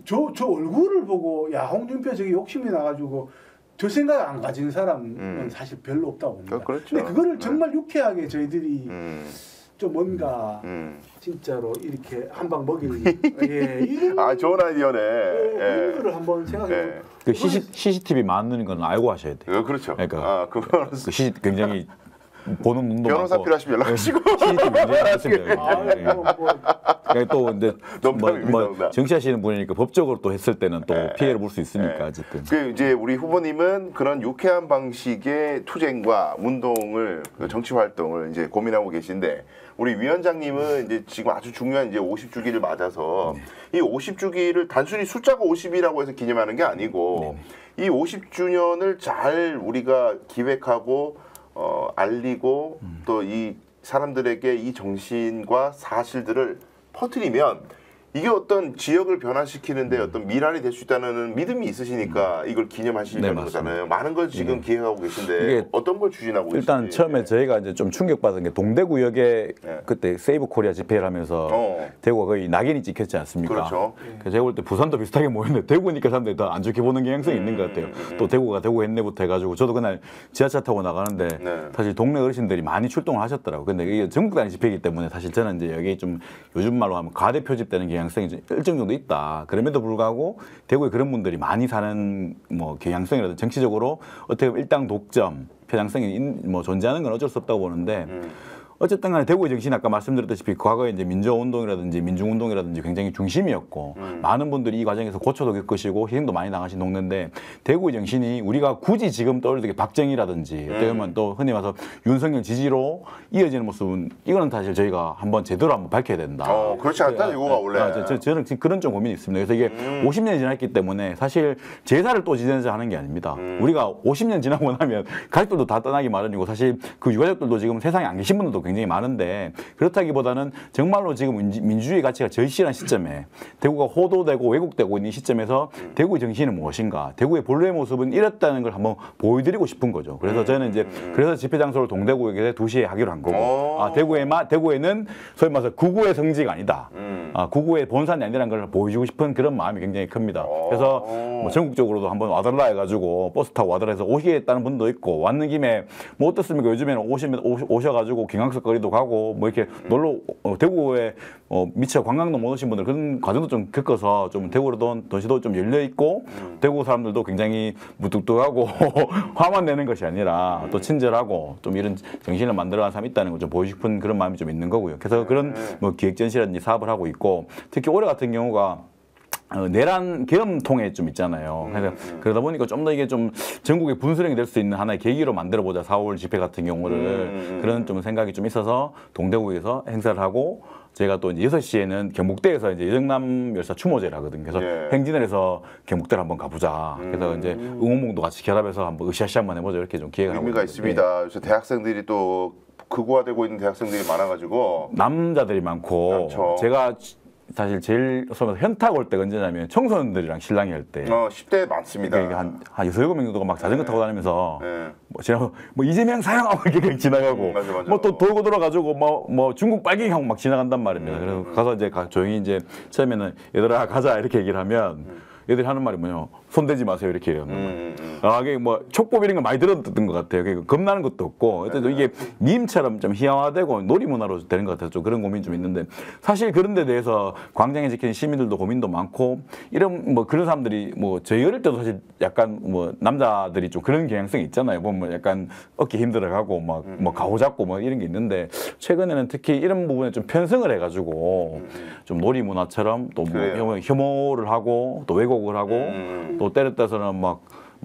저 얼굴을 보고 야 홍준표 저기 욕심이 나가지고 저 생각 안 가진 사람은 사실 별로 없다고 봅니다. 그렇죠. 근데 그거를 정말 유쾌하게 저희들이 좀 뭔가 진짜로 이렇게 한 방 먹일 이런 좋은 아이디어네. 이런 거를 한번 생각해 보고 그 CCTV 많은 건 알고 하셔야 돼요. 그렇죠. 그러니까 그거는 굉장히 보는 눈도 변호사 많고 필요하시면 연락하시고. CCTV 굉장히 많습니다. 또 근데 농담입니다. 정치하시는 분이니까 법적으로 또 했을 때는 또 피해를 볼 수 있으니까 어쨌든. 그 이제 우리 후보님은 그런 유쾌한 방식의 투쟁과 운동을 정치 활동을 이제 고민하고 계신데 우리 위원장님은 이제 지금 아주 중요한 이제 50주기를 맞아서 이 50주기를 단순히 숫자가 50이라고 해서 기념하는 게 아니고 이 50주년을 잘 우리가 기획하고 알리고 또 이 사람들에게 이 정신과 사실들을 퍼뜨리면 이게 어떤 지역을 변화시키는데 어떤 미랄이 될 수 있다는 믿음이 있으시니까 이걸 기념하시려는 네, 거잖아요. 많은 걸 지금 기획하고 계신데 이게 어떤 걸 추진하고 계신지. 일단 처음에 저희가 이제 좀 충격받은 게 동대구역에 그때 세이브 코리아 집회를 하면서 대구가 거의 낙인이 찍혔지 않습니까? 그렇죠. 그래서 제가 볼 때 부산도 비슷하게 모였는데 대구니까 사람들이 더 안 좋게 보는 경향성이 있는 것 같아요. 또 대구가 대구 했네부터 해가지고 저도 그날 지하철 타고 나가는데 사실 동네 어르신들이 많이 출동을 하셨더라고요. 근데 이게 전국 단위 집회이기 때문에 사실 저는 이제 여기 좀 요즘 말로 하면 과대 표집되는 경향성이 좀 일정 정도 있다. 그럼에도 불구하고 대구에 그런 분들이 많이 사는 뭐 경향성이라든지 정치적으로 어떻게 보면 일당 독점 편향성이 뭐 존재하는 건 어쩔 수 없다고 보는데 어쨌든 간에 대구의 정신이 아까 말씀드렸다시피 과거에 이제 민주화운동이라든지 민중운동이라든지 굉장히 중심이었고 많은 분들이 이 과정에서 고초도 겪으시고 희생도 많이 당하신 동네인데 대구의 정신이 우리가 굳이 지금 떠올리게 박정희라든지 어떻게 보면 또 흔히 말해서 윤석열 지지로 이어지는 모습은 이거는 사실 저희가 한번 제대로 한번 밝혀야 된다. 그렇지 않다 대구가 원래. 저는 지금 그런 좀 고민이 있습니다. 그래서 이게 50년이 지났기 때문에 사실 제사를 또 지내자 하는 게 아닙니다. 우리가 50년 지나고 나면 가족들도 다 떠나기 마련이고 사실 그 유가족들도 지금 세상에 안 계신 분들도 굉장히 많은데 그렇다기보다는 정말로 지금 민주주의 가치가 절실한 시점에 대구가 호도되고 왜곡되고 있는 시점에서 대구의 정신은 무엇인가, 대구의 본래의 모습은 이랬다는 걸 한번 보여드리고 싶은 거죠. 그래서 저는 이제 그래서 집회 장소를 동대구역에 2시에 하기로 한 거고 대구에는 소위 말해서 구구의 성지가 아니다. 구구의 본산이 아니라는 걸 보여주고 싶은 그런 마음이 굉장히 큽니다. 그래서 뭐 전국적으로도 한번 와달라 해가지고 버스 타고 와달라 해서 오시겠다는 분도 있고 왔는 김에 뭐 어떻습니까? 요즘에는 오셔가지고 경항석 거리도 가고 뭐 이렇게 놀러 대구에 미처 관광도 못 오신 분들 그런 과정도 좀 겪어서 좀 대구로도 도시도 좀 열려 있고 대구 사람들도 굉장히 무뚝뚝하고 화만 내는 것이 아니라 또 친절하고 좀 이런 정신을 만들어가는 사람이 있다는 걸 좀 보여주고 싶은 그런 마음이 좀 있는 거고요. 그래서 그런 뭐 기획 전시라든지 사업을 하고 있고 특히 올해 같은 경우가 내란 계엄통에 좀 있잖아요. 그래서 그러다 보니까 좀 더 이게 좀 전국의 분수령이 될 수 있는 하나의 계기로 만들어보자. 4월 집회 같은 경우를 그런 좀 생각이 좀 있어서 동대구에서 행사를 하고 제가 또 이제 6시에는 경북대에서 이제 여정남 열사 추모제를 하거든요. 그래서 행진을 해서 경북대를 한번 가보자. 그래서 이제 응원봉도 같이 결합해서 한번 으쌰으쌰 한번 해보자 이렇게 좀 기획을 하고 의미가 있습니다. 그래서 대학생들이 또 극우화되고 있는 대학생들이 많아가지고 남자들이 많고 많죠. 제가 사실 제일 현타 올 때가 언제냐면 청소년들이랑 실랑이 할 때 10대 많습니다. 그러니까 한 6-7명 정도가 막 자전거 타고 다니면서 뭐 지나고 뭐 이재명 사랑하고 이렇게 지나가고 맞아. 뭐 또 돌고 돌아가지고 뭐 중국 빨갱이 하고 막 지나간단 말입니다. 그래서 가서 이제 조용히 이제 처음에는 얘들아 가자 이렇게 얘기를 하면 얘들이 하는 말이 뭐냐 손대지 마세요 이렇게 해요. 이게 뭐 촉법 이런 거 많이 들었던 것 같아요. 그러니까 겁나는 것도 없고 어쨌든 이게 밈처럼 좀 희화화되고 놀이문화로 되는 것 같아서 좀 그런 고민이 좀 있는데 사실 그런 데 대해서 광장에 지키는 시민들도 고민도 많고 이런 뭐 그런 사람들이 뭐 저희 어릴 때도 사실 약간 뭐 남자들이 좀 그런 경향성이 있잖아요. 보면 약간 어깨 힘들어가고 막 뭐 가오 잡고 뭐 이런 게 있는데 최근에는 특히 이런 부분에 좀 편성을 해가지고 좀 놀이문화처럼 또 뭐 혐오를 하고 또 왜곡을 하고 또 때렸다서는 막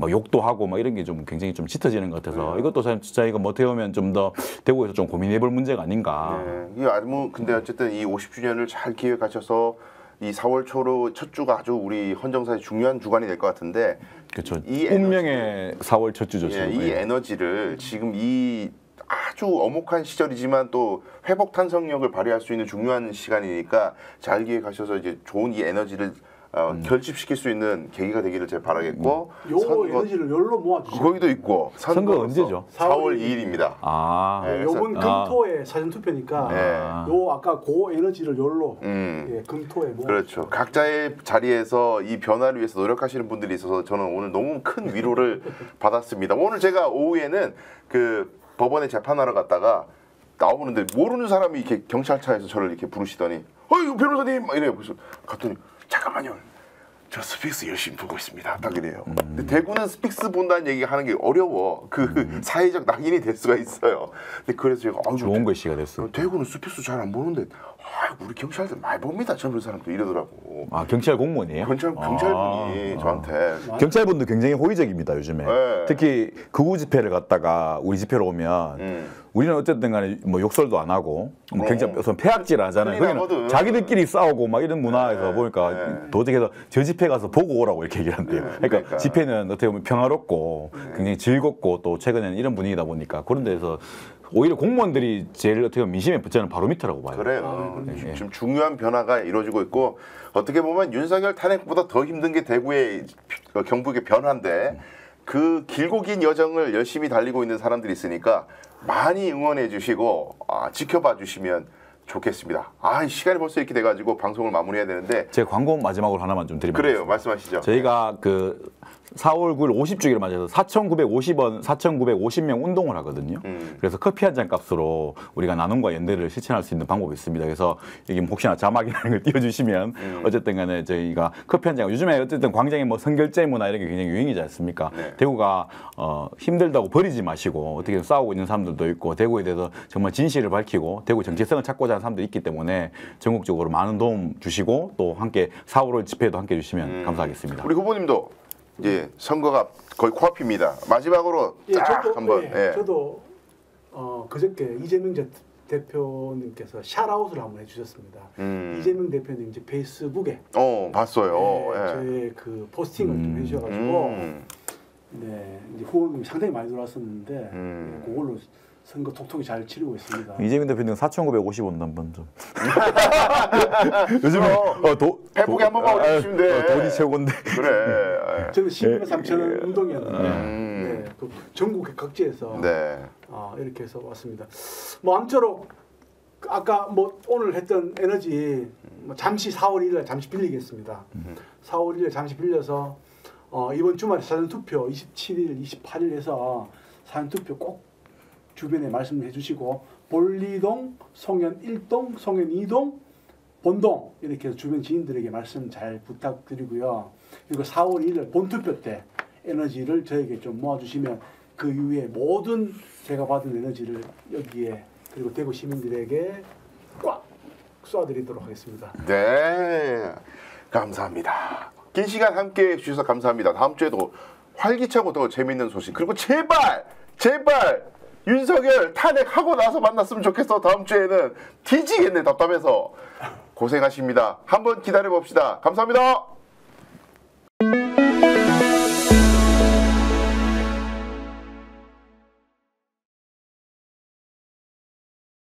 욕도 하고 막 이런 게 좀 굉장히 좀 짙어지는 것 같아서 이것도 저희가 뭐 어떻게 보면 좀 더 대구에서 좀 고민해볼 문제가 아닌가. 근데 어쨌든 이 50주년을 잘 기획하셔서 이 4월 초로 첫 주가 아주 우리 헌정사의 중요한 주간이 될 것 같은데 그렇죠. 이 운명의 4월 첫 주죠. 이 에너지를 지금 이 아주 엄혹한 시절이지만 또 회복 탄성력을 발휘할 수 있는 중요한 시간이니까 잘 기획하셔서 이제 좋은 이 에너지를 결집시킬 수 있는 계기가 되기를 제가 바라겠고 요 에너지를 열로 모아주시고 거기도 있고 선거 언제죠? 4월 2일입니다. 요번 금토에 사전투표니까 요 아까 그 에너지를 열로 금토에 모아 그렇죠. 각자의 자리에서 이 변화를 위해서 노력하시는 분들이 있어서 저는 오늘 너무 큰 위로를 받았습니다. 오늘 제가 오후에는 그 법원에 재판하러 갔다가 나오는데 모르는 사람이 이렇게 경찰차에서 저를 이렇게 부르시더니 이거 변호사님 막 이래요. 그래서 갔더니 잠깐만요. 저 스픽스 열심히 보고 있습니다. 딱 이래요. 근데 대구는 스픽스 본다는 얘기 하는 게 어려워. 그 사회적 낙인이 될 수가 있어요. 근데 그래서 제가 좋은 글씨가 됐어. 대구는 스픽스 잘 안 보는데 우리 경찰들 많이 봅니다. 젊은 사람들 이러더라고. 경찰 공무원이에요? 경찰분이 저한테. 경찰분도 굉장히 호의적입니다. 요즘에. 특히 극우 집회를 갔다가 우리 집회로 오면 우리는 어쨌든 간에 뭐 욕설도 안 하고 굉장히 폐악질 하잖아요. 거기는 자기들끼리 싸우고 막 이런 문화에서 보니까 도저히 해서 저 집회 가서 보고 오라고 이렇게 얘기를 한대요. 그러니까 집회는 어떻게 보면 평화롭고 굉장히 즐겁고 또 최근에는 이런 분위기다 보니까 그런 데서 오히려 공무원들이 제일 어떻게 보면 민심의 저는 바로미터라고 봐요. 그래요. 네. 지금 중요한 변화가 이루어지고 있고 어떻게 보면 윤석열 탄핵보다 더 힘든 게 대구의 경북의 변화인데 그 길고 긴 여정을 열심히 달리고 있는 사람들이 있으니까 많이 응원해 주시고 지켜봐 주시면 좋겠습니다. 시간이 벌써 이렇게 돼가지고 방송을 마무리해야 되는데 제 광고 마지막으로 하나만 좀 드리면 그래요. 말씀하시죠. 저희가 그 4월 9일 50주기를 맞아서 4,950원, 4,950명 운동을 하거든요. 그래서 커피 한 잔 값으로 우리가 나눔과 연대를 실천할 수 있는 방법이 있습니다. 그래서 여기 혹시나 자막이라는 걸 띄워주시면 어쨌든 간에 저희가 커피 한 잔, 요즘에 어쨌든 광장에 뭐 선결제 문화 이런 게 굉장히 유행이지 않습니까? 네. 대구가 힘들다고 버리지 마시고 어떻게 싸우고 있는 사람들도 있고 대구에 대해서 정말 진실을 밝히고 대구 정체성을 찾고자 하는 사람들이 있기 때문에 전국적으로 많은 도움 주시고 또 함께 4.5월 집회도 함께 해주시면 감사하겠습니다. 우리 후보님도 이제 선거가 거의 코앞입니다. 마지막으로 딱 한번. 저도 그저께 이재명 대표님께서 샤라웃을 한번 해주셨습니다. 이재명 대표님 이제 페이스북에 봤어요. 저의 그 포스팅을 좀 해주셔가지고 네 이제 후원이 상당히 많이 들어왔었는데 그걸로 선거 톡톡히 잘 치르고 있습니다. 이재명 대표님 4,950원 한번 좀. 요즘에 페북에 한 번만 올려주시면 돼. 돈이 최고인데. 그래. 저는 12만 3천 원 운동이었는데 네, 그 전국 각지에서 이렇게 해서 왔습니다. 뭐 아무쪼록 아까 뭐 오늘 했던 에너지 잠시 4월 1일 잠시 빌리겠습니다. 4월 1일 잠시 빌려서 이번 주말에 사전투표 27일, 28일 해서 사전투표 꼭 주변에 말씀해 주시고 볼리동, 송현 1동, 송현 2동, 본동 이렇게 해서 주변 지인들에게 말씀 잘 부탁드리고요. 그리고 4월 1일 본투표 때 에너지를 저에게 좀 모아주시면 그 이후에 모든 제가 받은 에너지를 여기에 그리고 대구 시민들에게 꽉 쏴드리도록 하겠습니다. 네, 감사합니다. 긴 시간 함께해 주셔서 감사합니다. 다음 주에도 활기차고 더 재밌는 소식 그리고 제발 윤석열 탄핵하고 나서 만났으면 좋겠어. 다음 주에는 뒤지겠네 답답해서. 고생하십니다. 한번 기다려봅시다. 감사합니다.